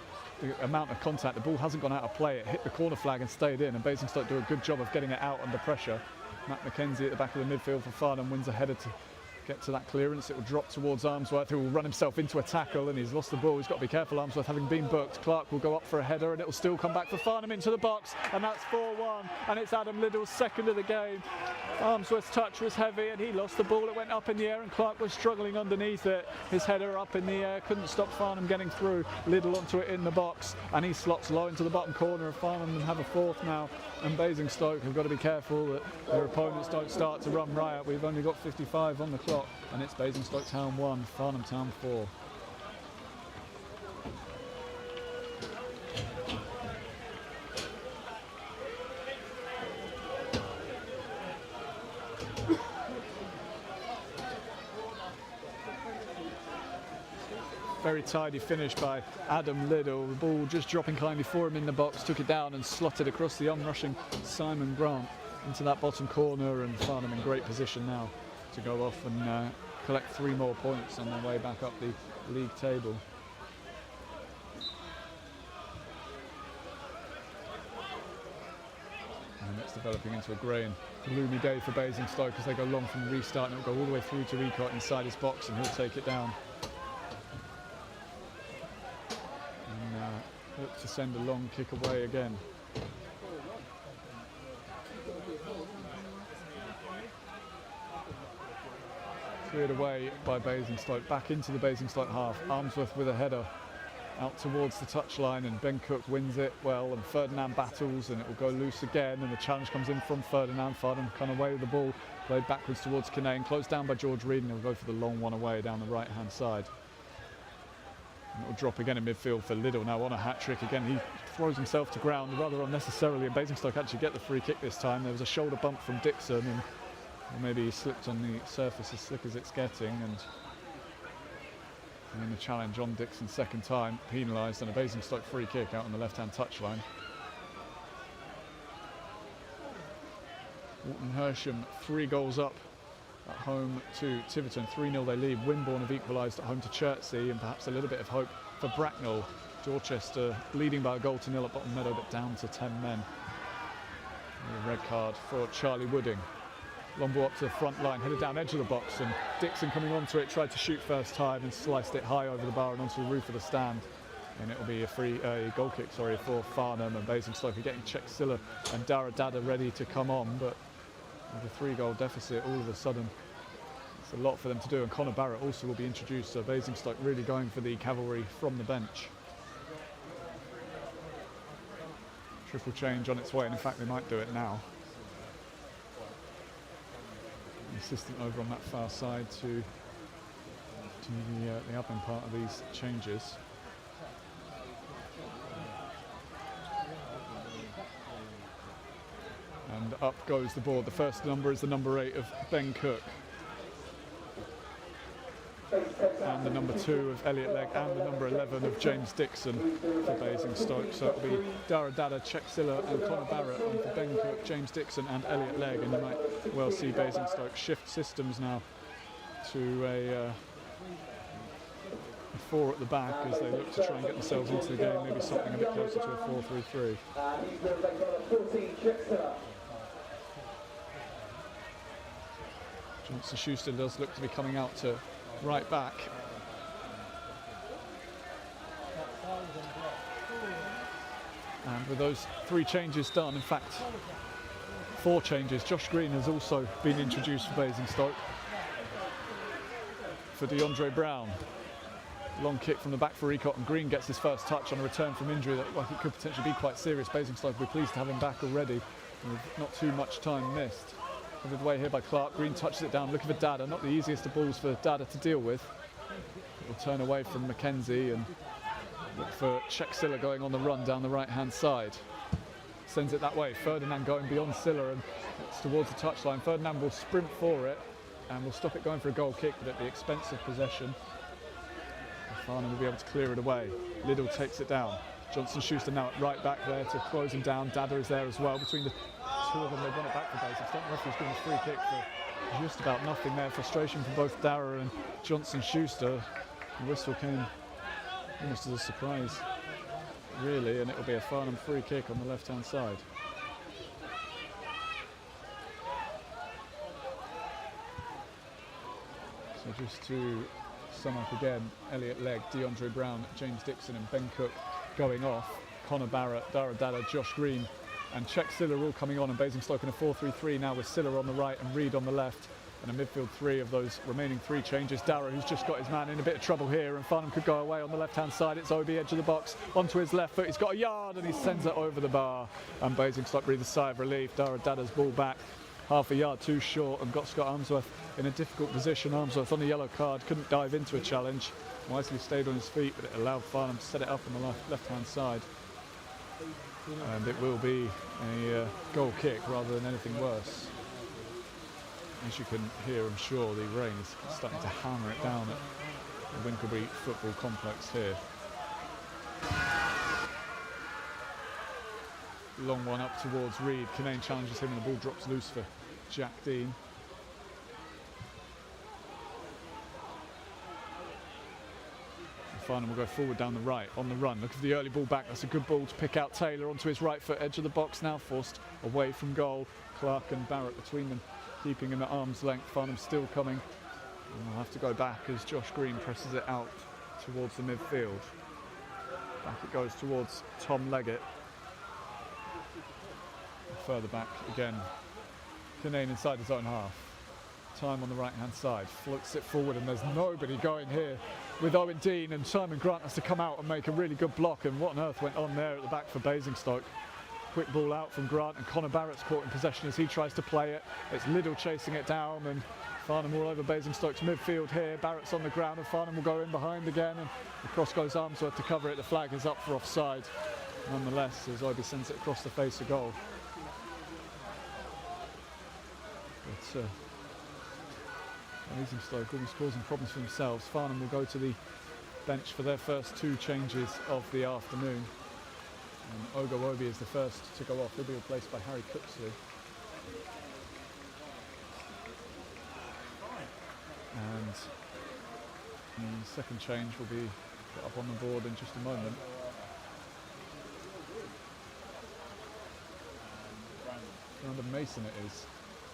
amount of contact. The ball hasn't gone out of play. It hit the corner flag and stayed in. And Basingstoke do a good job of getting it out under pressure. Matt Mackenzie at the back of the midfield for Farnham wins a header to get to that clearance. It will drop towards Armsworth, who will run himself into a tackle, and he's lost the ball. He's got to be careful, Armsworth, having been booked. Clark will go up for a header, and it will still come back for Farnham into the box, and that's 4-1, and it's Adam Liddell's second of the game. Armsworth's touch was heavy, and he lost the ball. It went up in the air, and Clark was struggling underneath it. His header up in the air, couldn't stop Farnham getting through. Liddell onto it in the box, and he slots low into the bottom corner of Farnham and have a fourth now. And Basingstoke have got to be careful that their opponents don't start to run riot. We've only got 55 on the clock, and it's Basingstoke Town 1, Farnham Town 4. Very tidy finish by Adam Liddell. The ball just dropping kindly for him in the box, took it down and slotted across the onrushing Simon Grant into that bottom corner, and Farnham in great position now to go off and collect 3 more points on their way back up the league table. And it's developing into a grey and gloomy day for Basingstoke as they go long from the restart, and it'll go all the way through to Ecott inside his box, and he'll take it down. Look to send a long kick away again. Cleared away by Basingstoke, back into the Basingstoke half. Armsworth with a header out towards the touchline, and Ben Cook wins it well, and Ferdinand battles, and it will go loose again, and the challenge comes in from Ferdinand. Farnham kind of away with the ball, played backwards towards Kinane, closed down by George Reed, and he'll go for the long one away down the right hand side. And it'll drop again in midfield for Liddell now on a hat-trick again. He throws himself to ground rather unnecessarily, and Basingstoke actually get the free kick this time. There was a shoulder bump from Dixon, and maybe he slipped on the surface as slick as it's getting, and then the challenge on Dixon's second time penalised, and a Basingstoke free kick out on the left-hand touchline. Walton Hersham 3 goals up at home to Tiverton. 3-0 they lead. Wimborne have equalised at home to Chertsey, and perhaps a little bit of hope for Bracknell. Dorchester leading by a goal to 0 at Bottom Meadow, but down to 10 men. A red card for Charlie Wooding. Long ball up to the front line, headed down edge of the box, and Dixon coming onto it, tried to shoot first time and sliced it high over the bar and onto the roof of the stand. And it will be a goal kick for Farnham, and Basingstoke are getting Czechsilla and Dara Dada ready to come on, but with a 3-goal deficit all of a sudden, it's a lot for them to do. And Connor Barrett also will be introduced, so Basingstoke really going for the cavalry from the bench. Triple change on its way, and in fact they might do it now. The assistant over on that far side to the admin part of these changes. And up goes the board. The first number is the number 8 of Ben Cook, and the number 2 of Elliot Legg, and the number 11 of James Dixon for Basingstoke. So it'll be Dara Dada, Czechsilla and Connor Barrett on for Ben Cook, James Dixon and Elliot Legg, and you might well see Basingstoke shift systems now to a a 4 at the back as they look to try and get themselves into the game, maybe something a bit closer to a 4-3-3. He's going to take on a 14 Chester. Johnson Schuster does look to be coming out to right back. And with those 3 changes done, in fact 4 changes, Josh Green has also been introduced for Basingstoke for DeAndre Brown. Long kick from the back for Recott, and Green gets his first touch on a return from injury that like it could potentially be quite serious. Basingstoke will be pleased to have him back already with not too much time missed. Headed away here by Clark. Green touches it down, looking for Dada. Not the easiest of balls for Dada to deal with. Will turn away from Mackenzie and look for Czech-Silla going on the run down the right-hand side. Sends it that way. Ferdinand going beyond Silla and it's towards the touchline. Ferdinand will sprint for it and will stop it going for a goal kick, but at the expense of possession. Farnham will be able to clear it away. Liddell takes it down. Johnson Schuster now at right back there to close him down. Dada is there as well. Between the 2 of them, they've won it back for Basingstoke. The referee's given a free kick for just about nothing there. Frustration from both Dara and Johnson Schuster. The whistle came almost as a surprise, really, and it will be a Farnham free kick on the left-hand side. So just to sum up again, Elliot Legg, DeAndre Brown, James Dixon and Ben Cook going off. Connor Barrett, Dara Dada, Josh Green and Czech-Silla all coming on, and Basingstoke in a 4-3-3 now with Silla on the right and Reed on the left. And a midfield 3 of those remaining 3 changes. Dara, who's just got his man in a bit of trouble here, and Farnham could go away on the left-hand side. It's Obi, edge of the box, onto his left foot. He's got a yard and he sends it over the bar. And Basingstoke breathes a sigh of relief. Dara Dada's ball back half a yard too short and got Scott Armsworth in a difficult position. Armsworth on the yellow card, couldn't dive into a challenge. Wisely stayed on his feet, but it allowed Farnham to set it up on the left-hand side. And it will be a goal kick rather than anything worse. As you can hear, I'm sure the rain is starting to hammer it down at the Winkelbeet Football Complex here. Long one up towards Reed. Kinane challenges him and the ball drops loose for Jack Dean. Farnham will go forward down the right, on the run. Look for the early ball back. That's a good ball to pick out Taylor onto his right foot, edge of the box now, forced away from goal. Clark and Barrett between them, keeping him at arm's length. Farnham still coming. And we'll have to go back as Josh Green presses it out towards the midfield. Back it goes towards Tom Leggett. Further back again. Kinane inside his own half. Time on the right hand side, floats it forward, and there's nobody going here with Owen Dean, and Simon Grant has to come out and make a really good block. And what on earth went on there at the back for Basingstoke? Quick ball out from Grant, and Connor Barrett's caught in possession as he tries to play it. It's Liddell chasing it down, and Farnham all over Basingstoke's midfield here. Barrett's on the ground and Farnham will go in behind again, and the cross goes Armsworth to cover it. The flag is up for offside nonetheless as Obi sends it across the face of goal. But Basingstoke almost causing problems for themselves. Farnham will go to the bench for their first 2 changes of the afternoon. And Ogo Obi is the first to go off. He'll be replaced by Harry Cooksley. And the second change will be put up on the board in just a moment. Brandon Mason it is,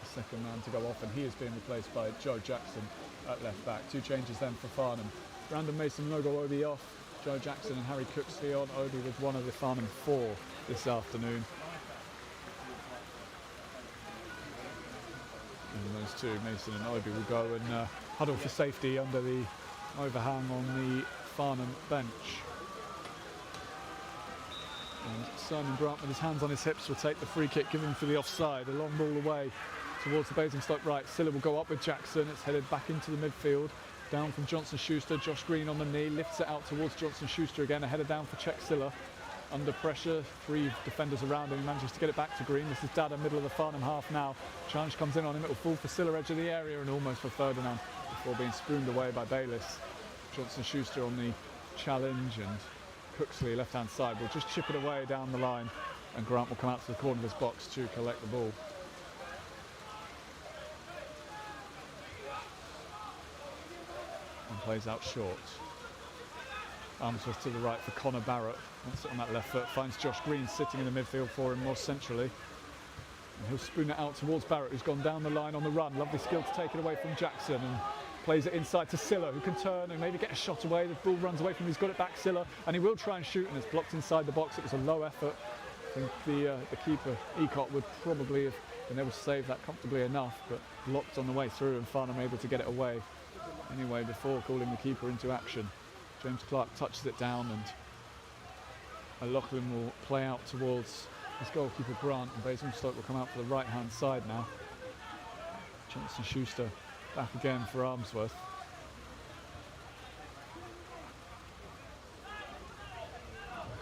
the second man to go off, and he is being replaced by Joe Jackson at left back. 2 changes then for Farnham. Brandon Mason, Ogo Obi off. Joe Jackson and Harry Cooksley on. Obi with one of the Farnham 4 this afternoon. And those 2, Mason and Obi, will go and huddle for safety under the overhang on the Farnham bench. And Simon Grant with his hands on his hips will take the free kick given for the offside. A long ball away towards the Basingstoke right. Silla will go up with Jackson. It's headed back into the midfield. Down from Johnson Schuster. Josh Green on the knee. Lifts it out towards Johnson Schuster again. A header down for Czech-Silla. Under pressure. 3 defenders around him. He manages to get it back to Green. This is Dada, middle of the Farnham half now. Challenge comes in on him. It will fall for Silla, edge of the area, and almost for Ferdinand before being spooned away by Bayliss. Johnson Schuster on the challenge, and Cooksley, left-hand side, will just chip it away down the line, and Grant will come out to the corner of his box to collect the ball. And plays out short. Armsworth to the right for Connor Barrett. Wants it on that left foot. Finds Josh Green sitting in the midfield for him more centrally. And he'll spoon it out towards Barrett, who's gone down the line on the run. Lovely skill to take it away from Jackson, and plays it inside to Silla, who can turn and maybe get a shot away. The ball runs away from him. He's got it back, Silla, and he will try and shoot, and it's blocked inside the box. It was a low effort. I think the keeper, Ecott, would probably have been able to save that comfortably enough, but blocked on the way through, and Farnham able to get it away anyway before calling the keeper into action. James Clark touches it down, and O'Loughlin will play out towards his goalkeeper Grant, and Basingstoke will come out for the right hand side now. Johnson Schuster back again for Armsworth.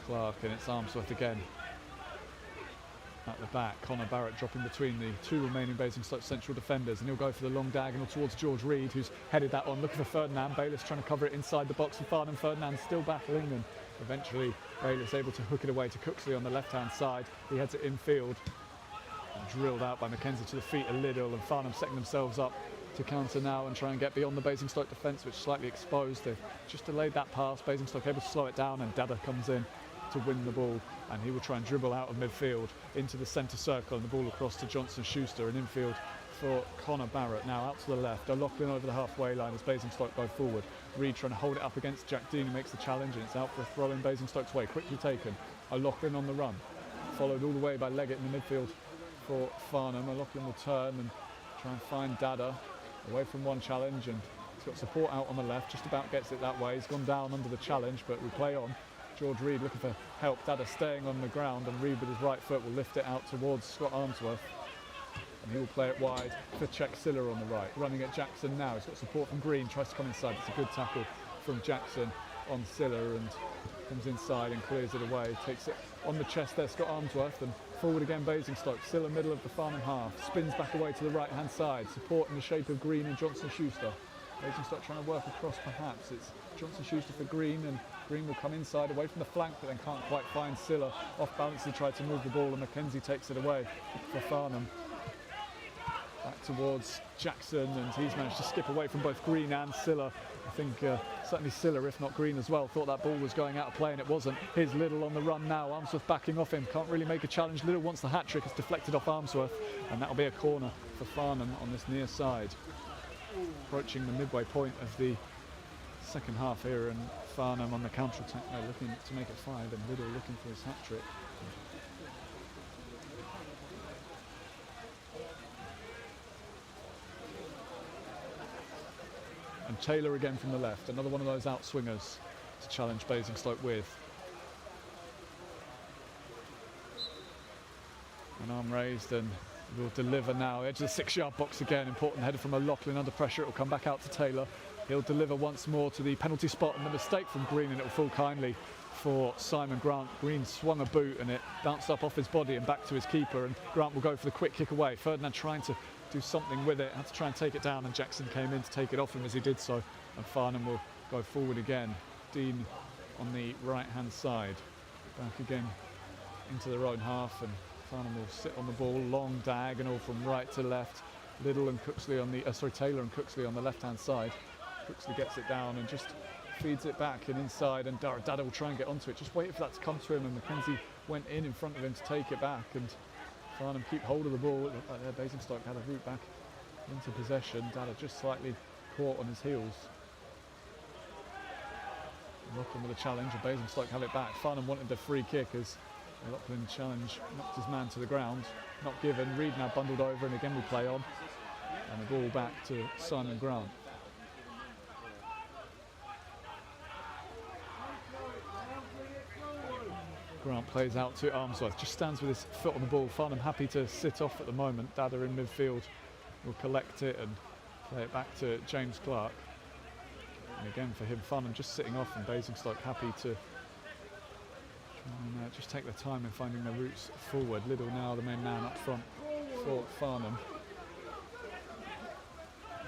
Clark, and it's Armsworth again at the back. Connor Barrett dropping between the two remaining Basingstoke central defenders, and he'll go for the long diagonal towards George Reed, who's headed that on, looking for Ferdinand. Bayless trying to cover it inside the box for Farnham. Ferdinand still battling, and eventually Bayless able to hook it away to Cooksley on the left hand side. He heads it infield, drilled out by Mackenzie to the feet a little, and Farnham setting themselves up to counter now and try and get beyond the Basingstoke defence, which is slightly exposed. They've just delayed that pass. Basingstoke able to slow it down, and Dada comes in to win the ball, and he will try and dribble out of midfield into the centre circle, and the ball across to Johnson Schuster, and infield for Connor Barrett. Now out to the left, O'Loughlin over the halfway line as Basingstoke go forward. Reed trying to hold it up against Jack Dean, who makes the challenge, and it's out for a throw in Basingstoke's way. Quickly taken. O'Loughlin on the run, followed all the way by Leggett in the midfield for Farnham. O'Loughlin will turn and try and find Dada away from one challenge, and he's got support out on the left, just about gets it that way. He's gone down under the challenge, but we play on. George Reed looking for help. Dada staying on the ground, and Reed with his right foot will lift it out towards Scott Armsworth, and he will play it wide for Czech Silla on the right. Running at Jackson now. He's got support from Green. Tries to come inside. It's a good tackle from Jackson on Silla, and comes inside and clears it away. Takes it on the chest there, Scott Armsworth, and forward again Basingstoke. Silla middle of the Farnham half. Spins back away to the right hand side. Support in the shape of Green and Johnson Schuster. Basingstoke trying to work across perhaps. It's Johnson Schuster for Green, and Green will come inside away from the flank, but then can't quite find Silla. Off balance, he tried to move the ball, and Mackenzie takes it away for Farnham. Back towards Jackson, and he's managed to skip away from both Green and Silla. I think certainly Silla, if not Green as well, thought that ball was going out of play, and it wasn't. Here's Little on the run now. Armsworth backing off him. Can't really make a challenge. Little wants the hat-trick. It's deflected off Armsworth, and that'll be a corner for Farnham on this near side. Approaching the midway point of the second half here, and Farnham on the counter-attack now, looking to make it 5, and Little looking for his hat-trick. And Taylor again from the left, another one of those out-swingers to challenge Basingstoke with. An arm raised, and will deliver now. Edge of the 6-yard box again. Important header from O'Loughlin under pressure. It will come back out to Taylor. He'll deliver once more to the penalty spot, and the mistake from Green, and it will fall kindly for Simon Grant. Green swung a boot, and it bounced up off his body and back to his keeper, and Grant will go for the quick kick away. Ferdinand trying to do something with it, had to try and take it down, and Jackson came in to take it off him as he did so, and Farnham will go forward again. Dean on the right hand side, back again into their own half, and Farnham will sit on the ball, long diagonal from right to left. Little and Cooksley on the Taylor and Cooksley on the left hand side. Cooksley gets it down and just feeds it back and inside, and Dada will try and get onto it, just waiting for that to come to him, and Mackenzie went in front of him to take it back, and Farnham keep hold of the ball. It looked like there Basingstoke had a route back into possession. Dada just slightly caught on his heels. O'Loughlin with a challenge, and Basingstoke have it back. Farnham wanted the free kick as O'Loughlin challenge knocked his man to the ground. Not given. Reed now bundled over, and again we play on. And the ball back to Simon Grant. Grant plays out to Armsworth, just stands with his foot on the ball. Farnham happy to sit off at the moment. Dada in midfield will collect it and play it back to James Clark. And again for him, Farnham just sitting off, and Basingstoke happy to try and just take their time in finding their routes forward. Little now the main man up front for Farnham.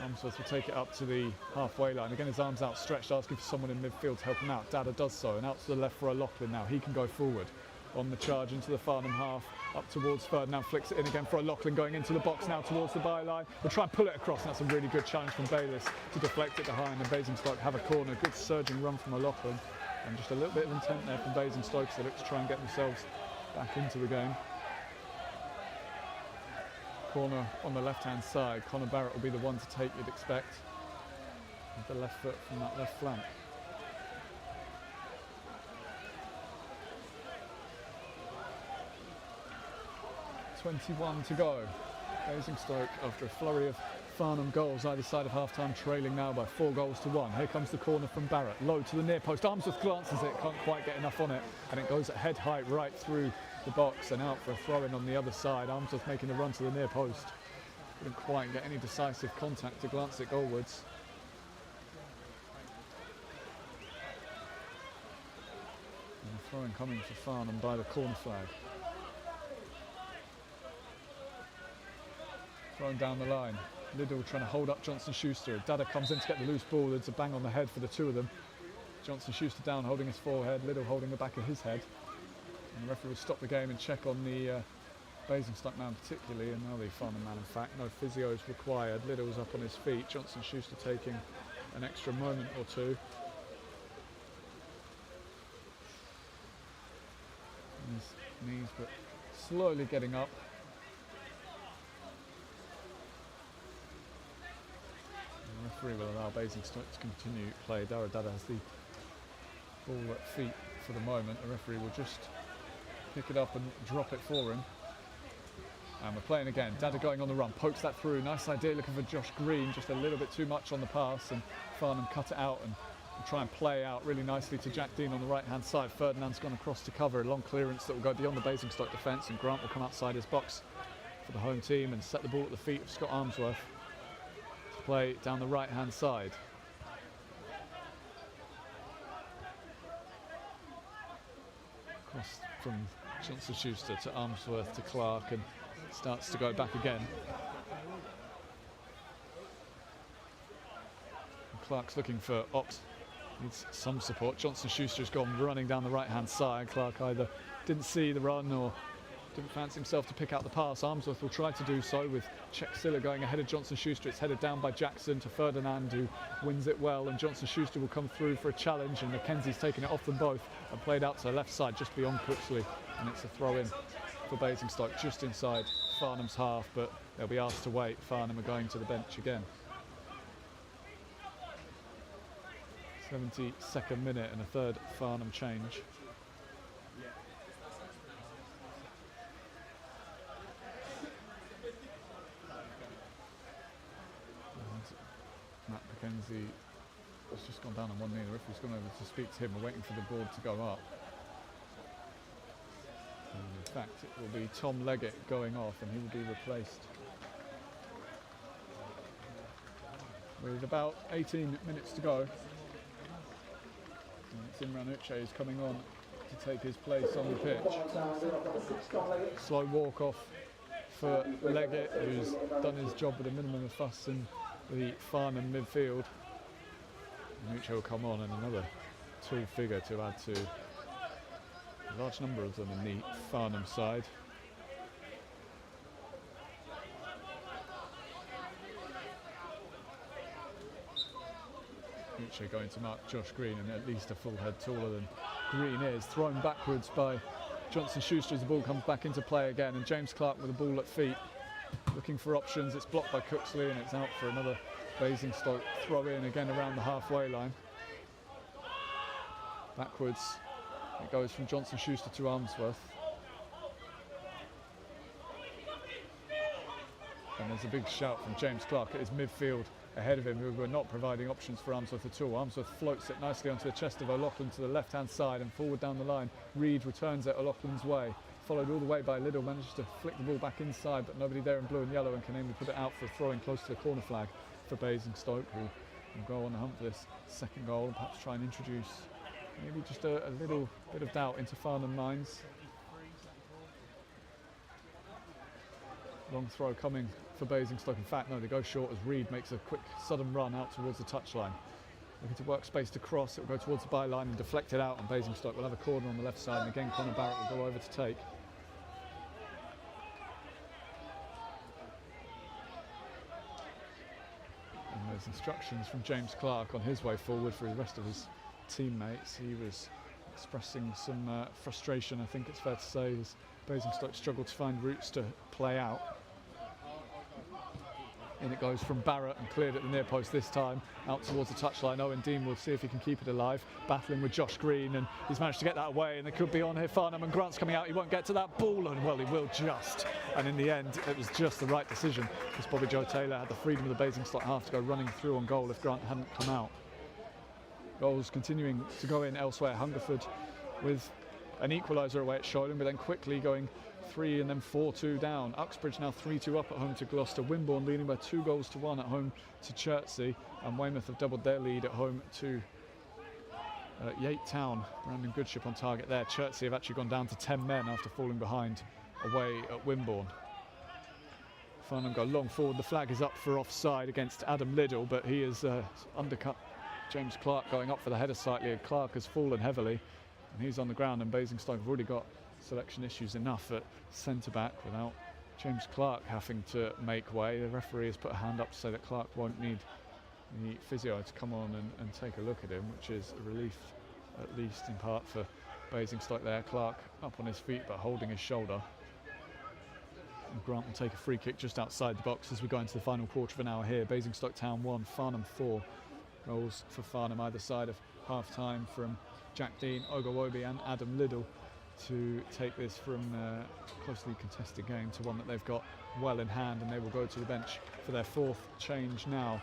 Armsworth will take it up to the halfway line. Again, his arms outstretched, asking for someone in midfield to help him out. Dada does so, and out to the left for O'Loughlin now. He can go forward on the charge into the Farnham half, up towards Ferdinand, flicks it in again for O'Loughlin, going into the box now towards the byline. We'll try and pull it across, and that's a really good challenge from Bayless to deflect it behind, and Basingstoke have a corner. Good surging run from O'Loughlin. And just a little bit of intent there from Basingstoke, so they look to try and get themselves back into the game. Corner on the left-hand side. Connor Barrett will be the one to take, you'd expect, with the left foot from that left flank. 21 to go. Basingstoke, after a flurry of Farnham goals either side of half-time, trailing now by 4 goals to 1. Here comes the corner from Barrett, low to the near post. Armsworth glances it, can't quite get enough on it, and it goes at head height right through the box and out for a throw-in on the other side. Armsworth making the run to the near post. Couldn't quite get any decisive contact to glance it goalwards. And a throw-in coming for Farnham by the corner flag. Thrown down the line. Liddell trying to hold up Johnson Schuster. Dada comes in to get the loose ball. There's a bang on the head for the two of them. Johnson Schuster down, holding his forehead. Liddell holding the back of his head. And the referee will stop the game and check on the Basingstoke man particularly, and now the Farnham man in fact. No physios required. Liddell's up on his feet. Johnson Schuster taking an extra moment or two. On his knees, but slowly getting up. The referee will allow Basingstoke to continue play. Dada has the ball at feet for the moment. The referee will just pick it up and drop it for him. And we're playing again. Dada going on the run, pokes that through. Nice idea looking for Josh Green, just a little bit too much on the pass, and Farnham cut it out and try and play out really nicely to Jack Dean on the right hand side. Ferdinand's gone across to cover, a long clearance that will go beyond the Basingstoke defence, and Grant will come outside his box for the home team and set the ball at the feet of Scott Armsworth. Play down the right hand side. Cross from Johnson Schuster to Armsworth to Clark, and starts to go back again. And Clark's looking for Ox, needs some support. Johnson Schuster's gone running down the right hand side. Clark either didn't see the run or didn't fancy himself to pick out the pass. Armsworth will try to do so with Czech Silla going ahead of Johnson Schuster. It's headed down by Jackson to Ferdinand, who wins it well, and Johnson Schuster will come through for a challenge, and Mackenzie's taken it off them both and played out to the left side just beyond Cooksley, and it's a throw in for Basingstoke just inside Farnham's half, but they'll be asked to wait. Farnham are going to the bench again. 72nd minute and a third Farnham change. Matt Mackenzie has just gone down on one knee. The referee's gone over to speak to him. We're waiting for the board to go up. And in fact, it will be Tom Leggett going off, and he will be replaced with about 18 minutes to go. And it's Imran Uche who's coming on to take his place on the pitch. Slow walk off for Leggett, who's done his job with a minimum of fuss in the Farnham midfield. And Uche will come on, and another tall figure to add to a large number of them in the Farnham side. Uche going to mark Josh Green, and at least a full head taller than Green is. Thrown backwards by Johnson Schuster as the ball comes back into play again, and James Clark with the ball at feet, looking for options. It's blocked by Cooksley, and it's out for another Basingstoke throw in again around the halfway line. Backwards it goes from Johnson Schuster to Armsworth. And there's a big shout from James Clark at his midfield ahead of him, who were not providing options for Armsworth at all. Armsworth floats it nicely onto the chest of O'Loughlin to the left hand side and forward down the line. Reid returns it O'Loughlin's way, followed all the way by Liddell, manages to flick the ball back inside, but nobody there in blue and yellow, and can aim to put it out for a throw in close to the corner flag for Basingstoke, who will go on the hunt for this second goal and perhaps try and introduce maybe just a little bit of doubt into Farnham minds. Long throw coming for Basingstoke. In fact, no, they go short as Reid makes a quick sudden run out towards the touchline. Looking to work space to cross, it will go towards the byline and deflect it out, and Basingstoke will have a corner on the left side, and again Connor Barrett will go over to take. And there's instructions from James Clark on his way forward for the rest of his teammates. He was expressing some frustration, I think it's fair to say, as Basingstoke struggled to find routes to play out. In it goes from Barrett and cleared at the near post this time, out towards the touchline. Owen Dean will see if he can keep it alive, battling with Josh Green, and he's managed to get that away, and they could be on here. Farnham and Grant's coming out, he won't get to that ball, and well, he will just. And in the end, it was just the right decision, because Bobby Joe Taylor had the freedom of the Basingstoke half to go running through on goal if Grant hadn't come out. Goals continuing to go in elsewhere. Hungerford with an equaliser away at Sholing, but then quickly going 3 and then 4-2 down. Uxbridge now 3-2 up at home to Gloucester. Wimborne leading by 2-1 at home to Chertsey, and Weymouth have doubled their lead at home to Yate Town. Brandon Goodship on target there. Chertsey have actually gone down to 10 men after falling behind away at Wimborne. Farnham go long forward. The flag is up for offside against Adam Liddell, but he has undercut James Clark going up for the header slightly, and Clark has fallen heavily and he's on the ground, and Basingstoke have already got selection issues enough at centre back without James Clark having to make way. The referee has put a hand up to say that Clark won't need the physio to come on and take a look at him, which is a relief, at least in part, for Basingstoke there. Clark up on his feet but holding his shoulder. And Grant will take a free kick just outside the box as we go into the final quarter of an hour here. Basingstoke Town 1, Farnham 4. Goals for Farnham either side of half time from Jack Dean, Ogowobi and Adam Liddell to take this from a closely contested game to one that they've got well in hand, and they will go to the bench for their fourth change now.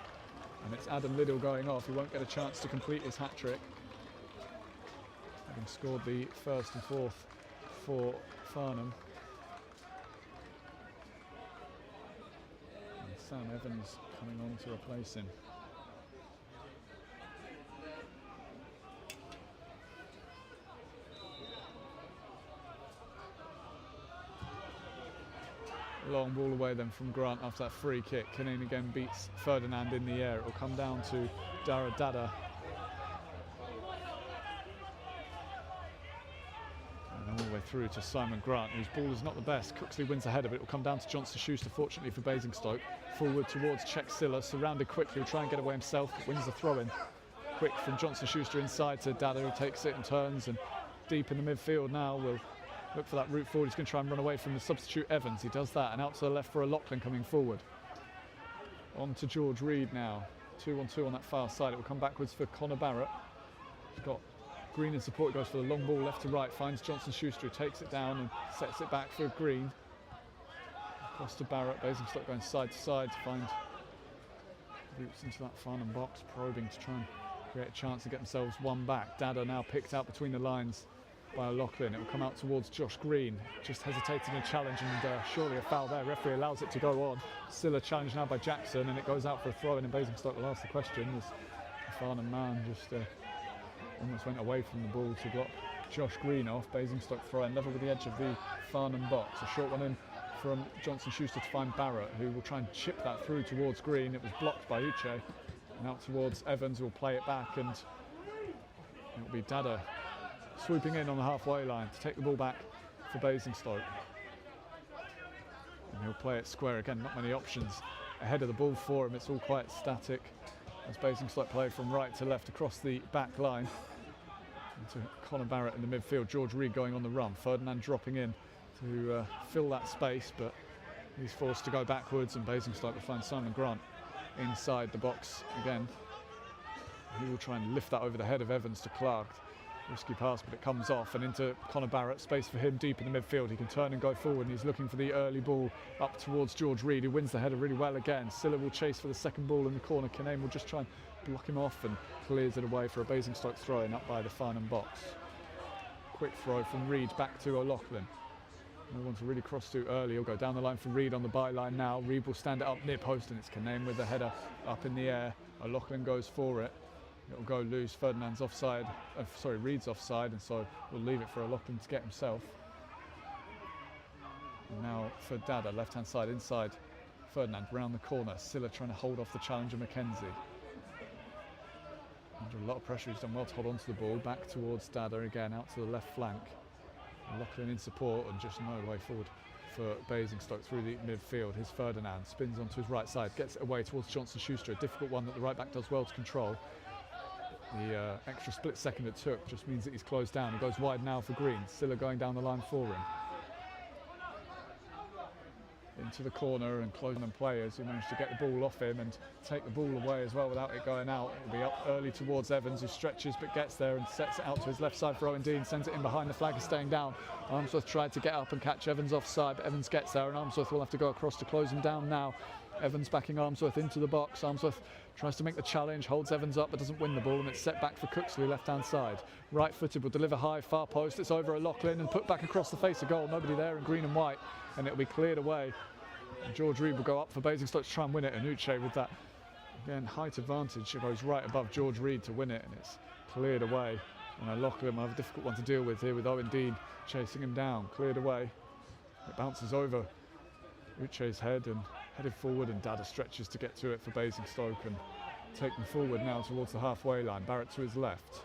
And it's Adam Liddell going off. He won't get a chance to complete his hat-trick, having scored the first and fourth for Farnham. And Sam Evans coming on to replace him. Long ball away then from Grant after that free kick. Kinane again beats Ferdinand in the air. It will come down to Dara Dada. And all the way through to Simon Grant, whose ball is not the best. Cooksley wins the header, but it will come down to Johnston Schuster, fortunately for Basingstoke. Forward towards Czech Silla, surrounded quickly, will try and get away himself, but wins the throw-in. Quick from Johnston Schuster inside to Dada, who takes it and turns, and deep in the midfield now will look for that route forward. He's going to try and run away from the substitute Evans. He does that, and out to the left for a Lachlan coming forward. On to George Reed now. 2-on-2 on that far side. It will come backwards for Connor Barrett. He's got Green in support. He goes for the long ball left to right. Finds Johnston Schuster, who takes it down and sets it back for Green. Across to Barrett. Basingstoke going side to side to find routes into that Farnham box, probing to try and create a chance to get themselves one back. Dada now picked out between the lines by Lachlan. It will come out towards Josh Green, just hesitating a challenge, and surely a foul there. Referee allows it to go on. Still a challenge now by Jackson, and it goes out for a throw in, and Basingstoke will ask the question as the Farnham man just almost went away from the ball to block Josh Green off. Basingstoke throw in level with the edge of the Farnham box. A short one in from Johnston Schuster to find Barrett, who will try and chip that through towards Green. It was blocked by Uche, and out towards Evans, who will play it back, and it will be Dada swooping in on the halfway line to take the ball back for Basingstoke. And he'll play it square again, not many options ahead of the ball for him. It's all quite static as Basingstoke play from right to left across the back line. Into Connor Barrett in the midfield, George Reed going on the run. Ferdinand dropping in to fill that space, but he's forced to go backwards, and Basingstoke will find Simon Grant inside the box again. He will try and lift that over the head of Evans to Clark. Risky pass, but it comes off and into Connor Barrett. Space for him deep in the midfield. He can turn and go forward, and he's looking for the early ball up towards George Reed, who wins the header really well again. Silla will chase for the second ball in the corner. Kinane will just try and block him off and clears it away for a Basingstoke throw-in up by the Farnham box. Quick throw from Reed back to O'Loughlin. No one to really cross to early. He'll go down the line for Reed on the byline now. Reed will stand it up near post, and it's Kinane with the header up in the air. O'Loughlin goes for it. It'll go loose. Ferdinand's offside. Reed's offside, and so we'll leave it for O'Loughlin to get himself. And now for Dada, left-hand side inside. Ferdinand round the corner. Silla trying to hold off the challenger Mackenzie. Under a lot of pressure, he's done well to hold on to the ball. Back towards Dada again, out to the left flank. O'Loughlin in support, and just no way forward for Basingstoke through the midfield. Here's Ferdinand, spins onto his right side, gets it away towards Johnston Schuster. A difficult one that the right back does well to control. The extra split second it took just means that he's closed down. He goes wide now for Green. Silla going down the line for him. Into the corner and closing on players who managed to get the ball off him and take the ball away as well without it going out. It'll be up early towards Evans, who stretches but gets there and sets it out to his left side for Owen Dean, sends it in behind. The flag is staying down. Armsworth tried to get up and catch Evans offside, but Evans gets there and Armsworth will have to go across to close him down now. Evans backing Armsworth into the box. Armsworth tries to make the challenge, holds Evans up but doesn't win the ball, and it's set back for Cooksley left hand side. Right footed, will deliver high, far post. It's over O'Loughlin and put back across the face of goal. Nobody there in green and white, and it'll be cleared away. And George Reed will go up for Basingstoke to try and win it, and Uche with that, again, height advantage, goes right above George Reed to win it, and it's cleared away. And O'Loughlin will have a difficult one to deal with here with Owen Dean chasing him down. Cleared away. It bounces over Uche's head and headed forward, and Dada stretches to get to it for Basingstoke and take them forward now towards the halfway line. Barrett to his left.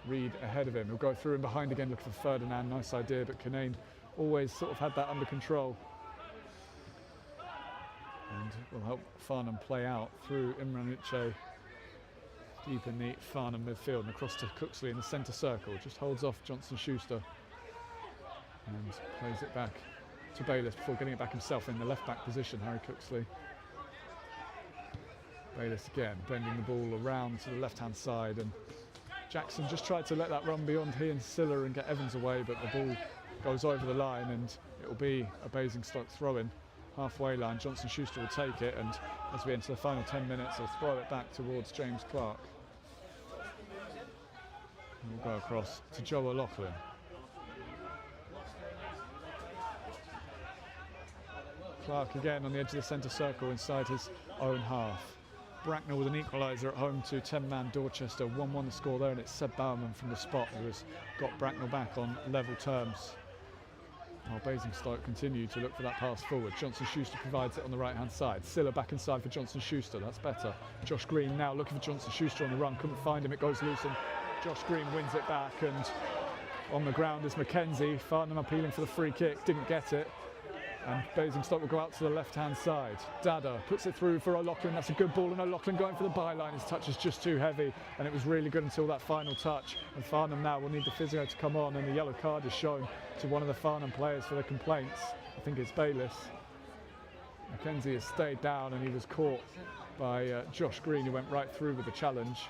Reed ahead of him. He'll go through and behind again, looking for Ferdinand. Nice idea, but Kinane always sort of had that under control. And will help Farnham play out through Imran Uche deep in the Farnham midfield and across to Cooksley in the centre circle. Just holds off Johnson Schuster and plays it back to Bayliss before getting it back himself in the left back position. Harry Cooksley. Bayliss again bending the ball around to the left hand side, and Jackson just tried to let that run beyond he and Silla and get Evans away, but the ball goes over the line and it will be a Basingstoke throw-in. Halfway line, Johnson Schuster will take it, and as we enter the final 10 minutes he'll throw it back towards James Clark. And we'll go across to Joe O'Loughlin. Clark again on the edge of the centre circle inside his own half. Bracknell with an equaliser at home to 10-man Dorchester. 1-1 the score there, and it's Seb Bowerman from the spot who has got Bracknell back on level terms. While Basingstoke continue to look for that pass forward. Johnson Schuster provides it on the right hand side. Silla back inside for Johnson Schuster, that's better. Josh Green now looking for Johnson Schuster on the run, couldn't find him, it goes loose and Josh Green wins it back, and on the ground is Mackenzie. Farnham appealing for the free kick, didn't get it. And Basingstoke will go out to the left-hand side. Dada puts it through for O'Loughlin. That's a good ball, and O'Loughlin going for the byline. His touch is just too heavy, and it was really good until that final touch. And Farnham now will need the physio to come on, and the yellow card is shown to one of the Farnham players for the complaints. I think it's Bayliss. Mackenzie has stayed down, and he was caught by Josh Green, who went right through with the challenge.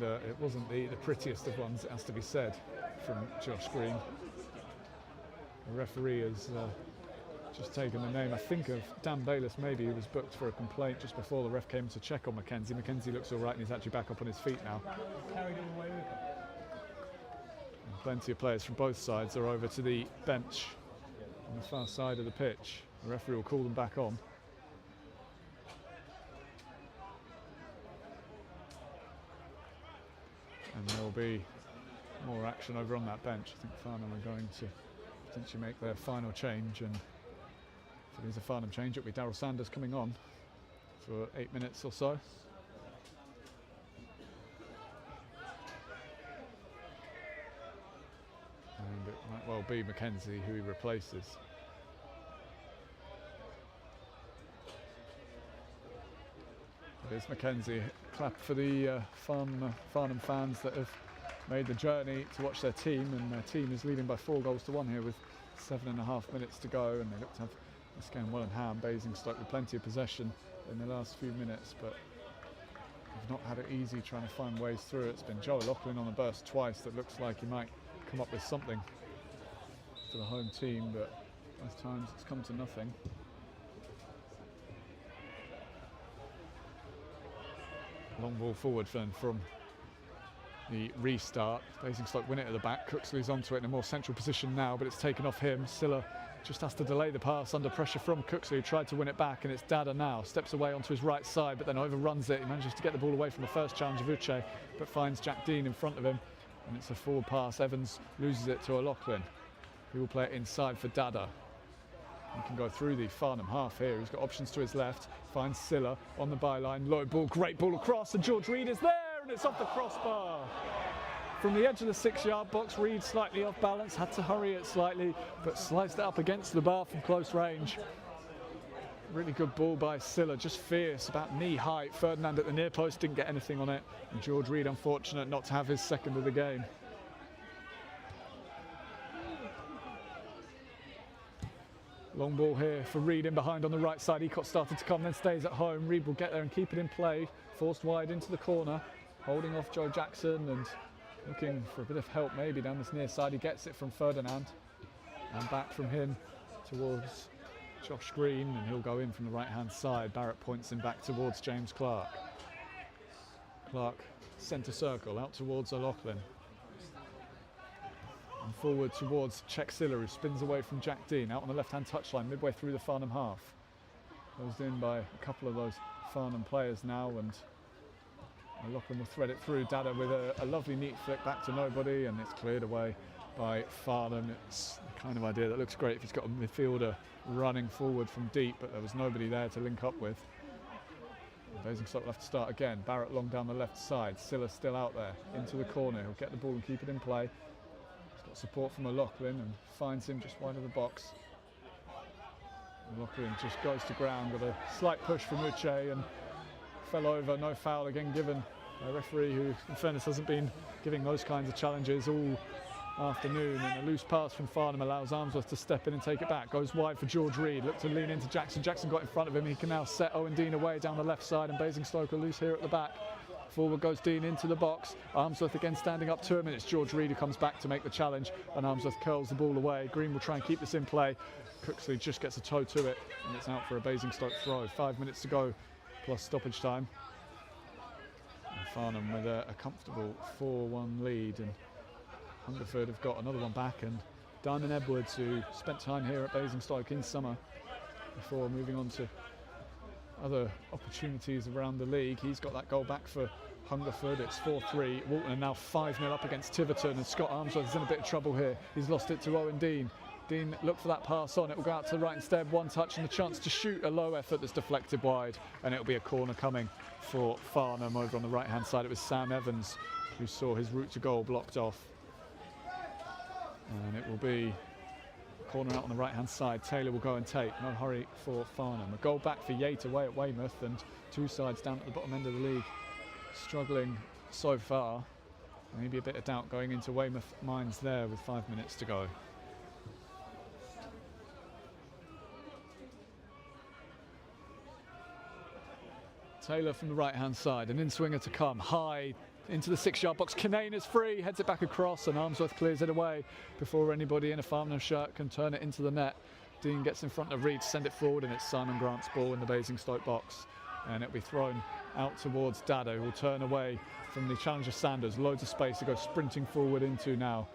And it wasn't the prettiest of ones, it has to be said, from Josh Green. The referee has just taken the name, I think, of Dan Bayliss. Maybe he was booked for a complaint just before the ref came to check on Mackenzie. Mackenzie looks all right, and he's actually back up on his feet now. And plenty of players from both sides are over to the bench on the far side of the pitch. The referee will call them back on. And there will be more action over on that bench. I think Farnham are going to potentially make their final change, and if it is a Farnham change, it'll be Daryl Sanders coming on for 8 minutes or so. And it might well be Mackenzie who he replaces. There's Mackenzie. Clap for the Farnham fans that have made the journey to watch their team, and their team is leading by 4-1 here with 7.5 minutes to go, and they look to have this game well in hand. Basingstoke with plenty of possession in the last few minutes, but they've not had it easy trying to find ways through. It's been Joe O'Loughlin on the burst twice that looks like he might come up with something for the home team, but most times it's come to nothing. Long ball forward then from the restart. Basingstoke win it at the back. Cooksley's onto it in a more central position now, but it's taken off him. Silla just has to delay the pass under pressure from Cooksley, who tried to win it back, and it's Dada now. Steps away onto his right side, but then overruns it. He manages to get the ball away from the first challenge of Uche, but finds Jack Dean in front of him, and it's a forward pass. Evans loses it to O'Loughlin, who will play it inside for Dada. He can go through the Farnham half here. He's got options to his left. Finds Silla on the byline. Low ball, great ball across, and George Reed is there, and it's off the crossbar. From the edge of the 6-yard box, Reed slightly off balance, had to hurry it slightly, but sliced it up against the bar from close range. Really good ball by Silla, just fierce, about knee height. Ferdinand at the near post didn't get anything on it. And George Reed unfortunate not to have his second of the game. Long ball here for Reed in behind on the right side. Ecott started to come, then stays at home. Reed will get there and keep it in play. Forced wide into the corner, holding off Joe Jackson and looking for a bit of help maybe down this near side. He gets it from Ferdinand and back from him towards Josh Green, and he'll go in from the right hand side. Barrett points him back towards James Clark. Clark centre circle out towards O'Loughlin. And forward towards Czech Silla, who spins away from Jack Dean out on the left hand touchline midway through the Farnham half. Closed in by a couple of those Farnham players now, and O'Loughlin will thread it through. Dada with a lovely neat flick back to nobody, and it's cleared away by Farnham. It's the kind of idea that looks great if he's got a midfielder running forward from deep, but there was nobody there to link up with. Basingstoke will have to start again. Barrett long down the left side. Silla still out there into the corner. He'll get the ball and keep it in play. He's got support from O'Loughlin and finds him just wide of the box. O'Loughlin just goes to ground with a slight push from Uche and fell over. No foul again given. A referee who, in fairness, hasn't been giving those kinds of challenges all afternoon, and a loose pass from Farnham allows Armsworth to step in and take it back. Goes wide for George Reed, looked to lean into Jackson. Jackson got in front of him. He can now set Owen Dean away down the left side, and Basingstoke are loose here at the back. Forward goes Dean into the box. Armsworth again standing up to him, and it's George Reed who comes back to make the challenge, and Armsworth curls the ball away. Green will try and keep this in play. Cooksley just gets a toe to it, and it's out for a Basingstoke throw. 5 minutes to go plus stoppage time. And Farnham with a comfortable 4-1 lead, and Hungerford have got another one back, and Diamond Edwards, who spent time here at Basingstoke in summer before moving on to other opportunities around the league, he's got that goal back for Hungerford. It's 4-3. Walton are now 5-0 up against Tiverton, and Scott Armsworth is in a bit of trouble here. He's lost it to Owen Dean. Dean looked for that pass on. It will go out to the right instead. One touch and the chance to shoot a low effort that's deflected wide, and it'll be a corner coming for Farnham over on the right hand side. It was Sam Evans who saw his route to goal blocked off. And it will be a corner out on the right hand side. Taylor will go and take. No hurry for Farnham. A goal back for Yates away at Weymouth, and two sides down at the bottom end of the league struggling so far. Maybe a bit of doubt going into Weymouth minds there with 5 minutes to go. Taylor from the right hand side, an in-swinger to come, high into the 6-yard box. Kinane is free, heads it back across, and Armsworth clears it away before anybody in a Farnham shirt can turn it into the net. Dean gets in front of Reed to send it forward, and it's Simon Grant's ball in the Basingstoke box, and it'll be thrown out towards Dado, who will turn away from the challenger Sanders. Loads of space to go sprinting forward into now.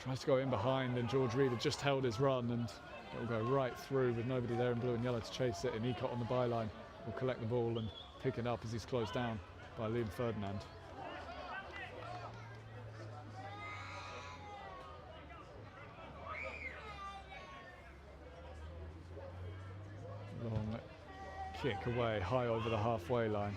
Tries to go in behind, and George Reed had just held his run, and it'll go right through with nobody there in blue and yellow to chase it, and Ecott on the byline will collect the ball and pick it up as he's closed down by Liam Ferdinand. Long kick away, high over the halfway line.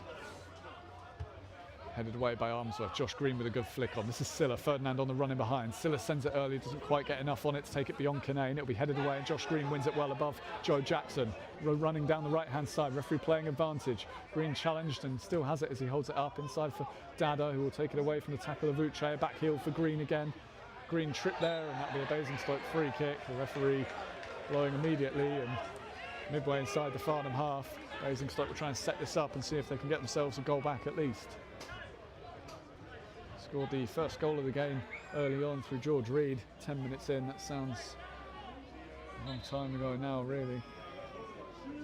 Headed away by Armsworth. Josh Green with a good flick on. This is Silla. Ferdinand on the run in behind. Silla sends it early, doesn't quite get enough on it to take it beyond Kinane. It'll be headed away, and Josh Green wins it well above Joe Jackson. Running down the right hand side, referee playing advantage. Green challenged and still has it as he holds it up inside for Dada, who will take it away from the tackle of Uche. Back heel for Green again. Green tripped there, and that'll be a Basingstoke free kick. The referee blowing immediately, and midway inside the Farnham half, Basingstoke will try and set this up and see if they can get themselves a goal back at least. Scored the first goal of the game early on through George Reed. 10 minutes in, that sounds a long time ago now, really.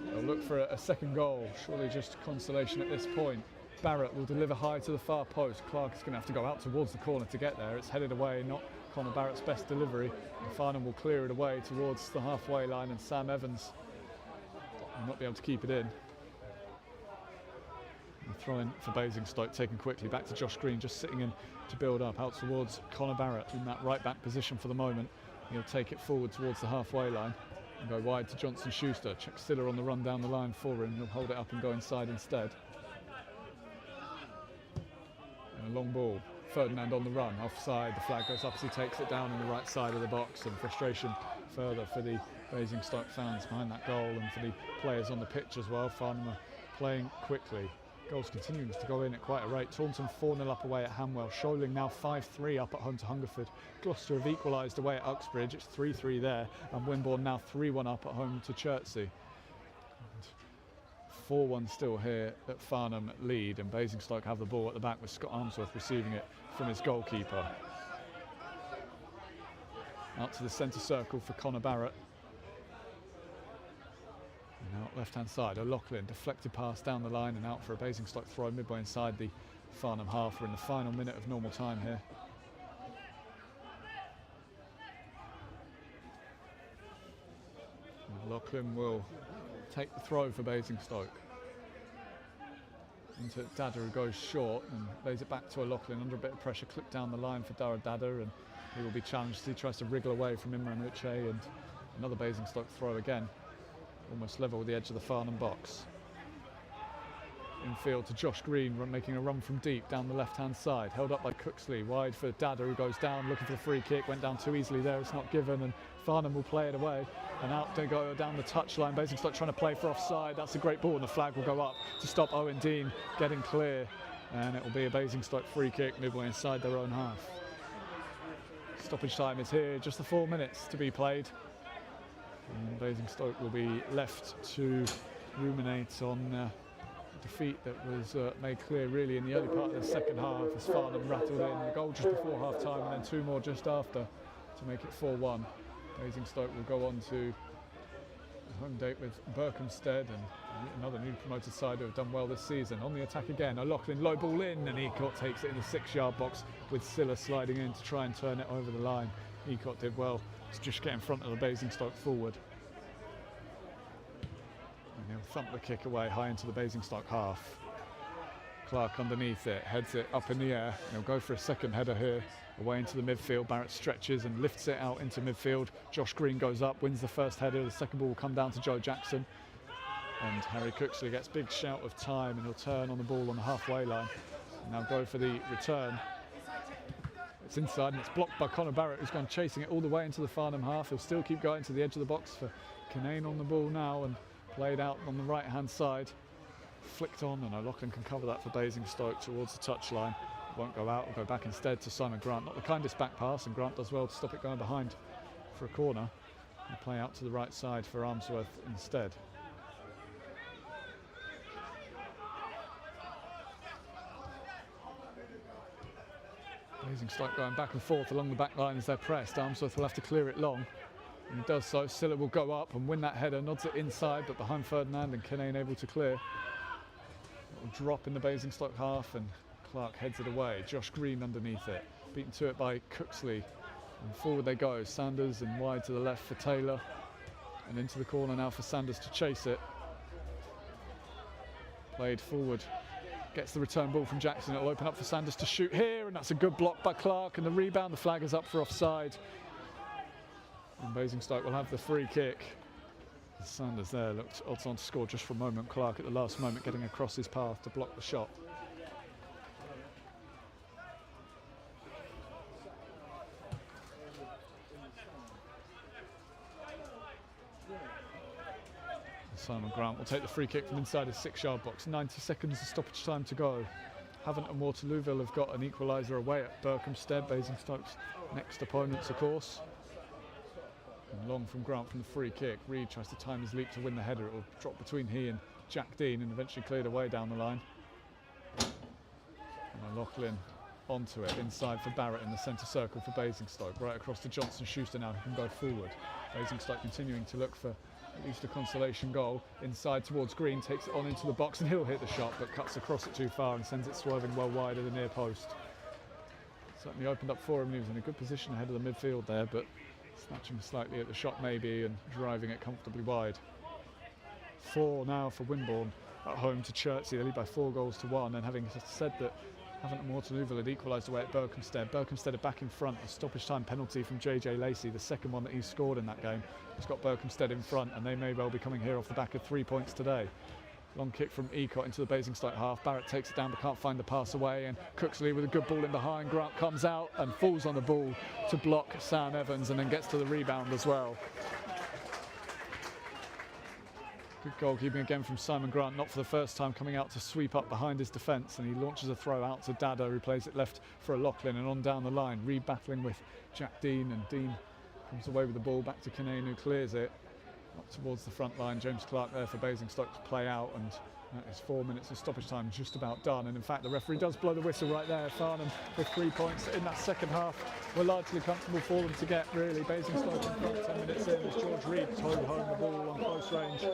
They'll look for a second goal, surely just consolation at this point. Barrett will deliver high to the far post. Clark is going to have to go out towards the corner to get there. It's headed away, not Connor Barrett's best delivery. And Farnham will clear it away towards the halfway line, and Sam Evans will not be able to keep it in. Throw-in for Basingstoke, taken quickly back to Josh Green, just sitting in to build up out towards Connor Barrett in that right back position for the moment. He'll take it forward towards the halfway line and go wide to Johnson Schuster. Check Silla on the run down the line for him. He'll hold it up and go inside instead. And a long ball. Ferdinand on the run, offside. The flag goes up as he takes it down on the right side of the box, and frustration further for the Basingstoke fans behind that goal, and for the players on the pitch as well. Farnham are playing quickly. Goals continuing to go in at quite a rate. Taunton 4-0 up away at Hanwell. Shoaling now 5-3 up at home to Hungerford. Gloucester have equalised away at Uxbridge. It's 3-3 there. And Wimborne now 3-1 up at home to Chertsey. 4-1 still here at Farnham lead, and Basingstoke have the ball at the back with Scott Armsworth receiving it from his goalkeeper. Out to the centre circle for Connor Barrett. And out left hand side, O'Loughlin, deflected pass down the line and out for a Basingstoke throw midway inside the Farnham half. We're in the final minute of normal time here. And O'Loughlin will take the throw for Basingstoke. Into Dada, who goes short and lays it back to O'Loughlin under a bit of pressure, clipped down the line for Dada, and he will be challenged as he tries to wriggle away from Imran Uche, and another Basingstoke throw again. Almost level with the edge of the Farnham box. Infield to Josh Green, making a run from deep down the left-hand side. Held up by Cooksley, wide for Dada, who goes down, looking for the free kick. Went down too easily there, it's not given, and Farnham will play it away. And out they go down the touchline. Basingstoke trying to play for offside. That's a great ball, and the flag will go up to stop Owen Dean getting clear. And it will be a Basingstoke free kick midway inside their own half. Stoppage time is here, just the 4 minutes to be played. And Basingstoke will be left to ruminate on a defeat that was made clear really in the early part of the second half, as Farnham rattled in a goal just before half time and then two more just after to make it 4-1. Basingstoke will go on to a home date with Berkhamsted, and another new promoted side who have done well this season. On the attack again, O'Loughlin, low ball in, and Ecott takes it in the 6-yard box with Silla sliding in to try and turn it over the line. Ecott did well to just get in front of the Basingstoke forward. And he'll thump the kick away high into the Basingstoke half. Clark underneath it, heads it up in the air. He'll go for a second header here, away into the midfield. Barrett stretches and lifts it out into midfield. Josh Green goes up, wins the first header. The second ball will come down to Joe Jackson. And Harry Cooksley gets big shout of time, and he'll turn on the ball on the halfway line. And now go for the return. It's inside and it's blocked by Connor Barrett, who's gone chasing it all the way into the Farnham half. He'll still keep going to the edge of the box for Kinane on the ball now, and played out on the right hand side. Flicked on, and O'Loughlin can cover that for Basingstoke towards the touchline. Won't go out, will go back instead to Simon Grant. Not the kindest back pass, and Grant does well to stop it going behind for a corner. And play out to the right side for Armsworth instead. Basingstoke going back and forth along the back line as they're pressed. Armsworth will have to clear it long, and he does so. Silla will go up and win that header, nods it inside, but behind Ferdinand, and Kinane able to clear. It will drop in the Basingstoke half, and Clark heads it away. Josh Green underneath it, beaten to it by Cooksley, and forward they go. Sanders and wide to the left for Taylor, and into the corner now for Sanders to chase it. Played forward. Gets the return ball from Jackson. It'll open up for Sanders to shoot here, and that's a good block by Clark, and the rebound, the flag is up for offside. And Basingstoke will have the free kick. Sanders there looked odds on to score just for a moment. Clark at the last moment getting across his path to block the shot. Simon Grant will take the free kick from inside his 6-yard box. 90 seconds of stoppage time to go. Havant and Waterlooville have got an equaliser away at Berkhamsted, Basingstoke's next opponents, of course. And long from Grant from the free kick. Reid tries to time his leap to win the header. It will drop between he and Jack Dean and eventually cleared away down the line. And O'Loughlin onto it, inside for Barrett in the centre circle for Basingstoke. Right across to Johnson Schuster now, who can go forward. Basingstoke continuing to look for at least a consolation goal. Inside towards Green, takes it on into the box, and he'll hit the shot, but cuts across it too far and sends it swerving well wide of the near post. Certainly opened up for him. He was in a good position ahead of the midfield there, but snatching slightly at the shot maybe and driving it comfortably wide. 4 now for Wimborne at home to Chertsey. They lead by 4-1, and having said that Havant and Waterlooville had equalised away at Berkhamsted. Berkhamsted are back in front. A stoppage time penalty from JJ Lacey, the second one that he scored in that game, has got Berkhamsted in front, and they may well be coming here off the back of 3 points today. Long kick from Ecott into the Basingstoke half. Barrett takes it down but can't find the pass away, and Cooksley with a good ball in behind. Grant comes out and falls on the ball to block Sam Evans, and then gets to the rebound as well. Good goalkeeping again from Simon Grant, not for the first time, coming out to sweep up behind his defence, and he launches a throw out to Dada, who plays it left for Lachlan, and on down the line, Reed battling with Jack Dean, and Dean comes away with the ball back to Kinane, who clears it up towards the front line. James Clark there for Basingstoke to play out, and that is 4 minutes of stoppage time just about done. And in fact, the referee does blow the whistle right there. Farnham with 3 points in that second half were largely comfortable for them to get, really. Basingstoke in front 10 minutes in as George Reed towed home the ball on close range,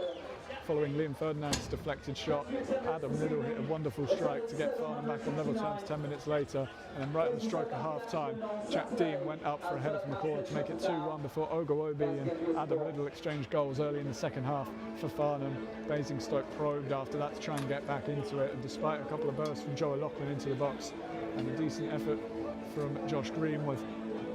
following Liam Ferdinand's deflected shot. Adam Riddle hit a wonderful strike to get Farnham back on level terms 10 minutes later, and then right on the stroke of half time, Jack Dean went up for a header from the corner to make it 2-1 before Ogo Obi and Adam Riddle exchanged goals early in the second half for Farnham. Basingstoke probed after that to try and get back into it, and despite a couple of bursts from Joe Lachlan into the box and a decent effort from Josh Green with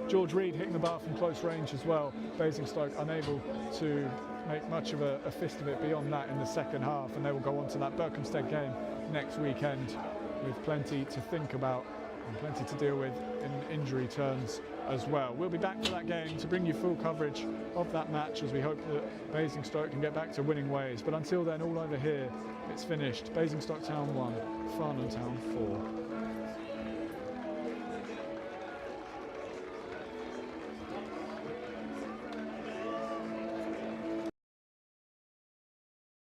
George Reed hitting the bar from close range as well, Basingstoke unable to make much of a fist of it beyond that in the second half, and they will go on to that Berkhamsted game next weekend with plenty to think about and plenty to deal with in injury terms as well. We'll be back for that game to bring you full coverage of that match, as we hope that Basingstoke can get back to winning ways. But until then, all over here, it's finished. Basingstoke Town 1, Farnham Town 4.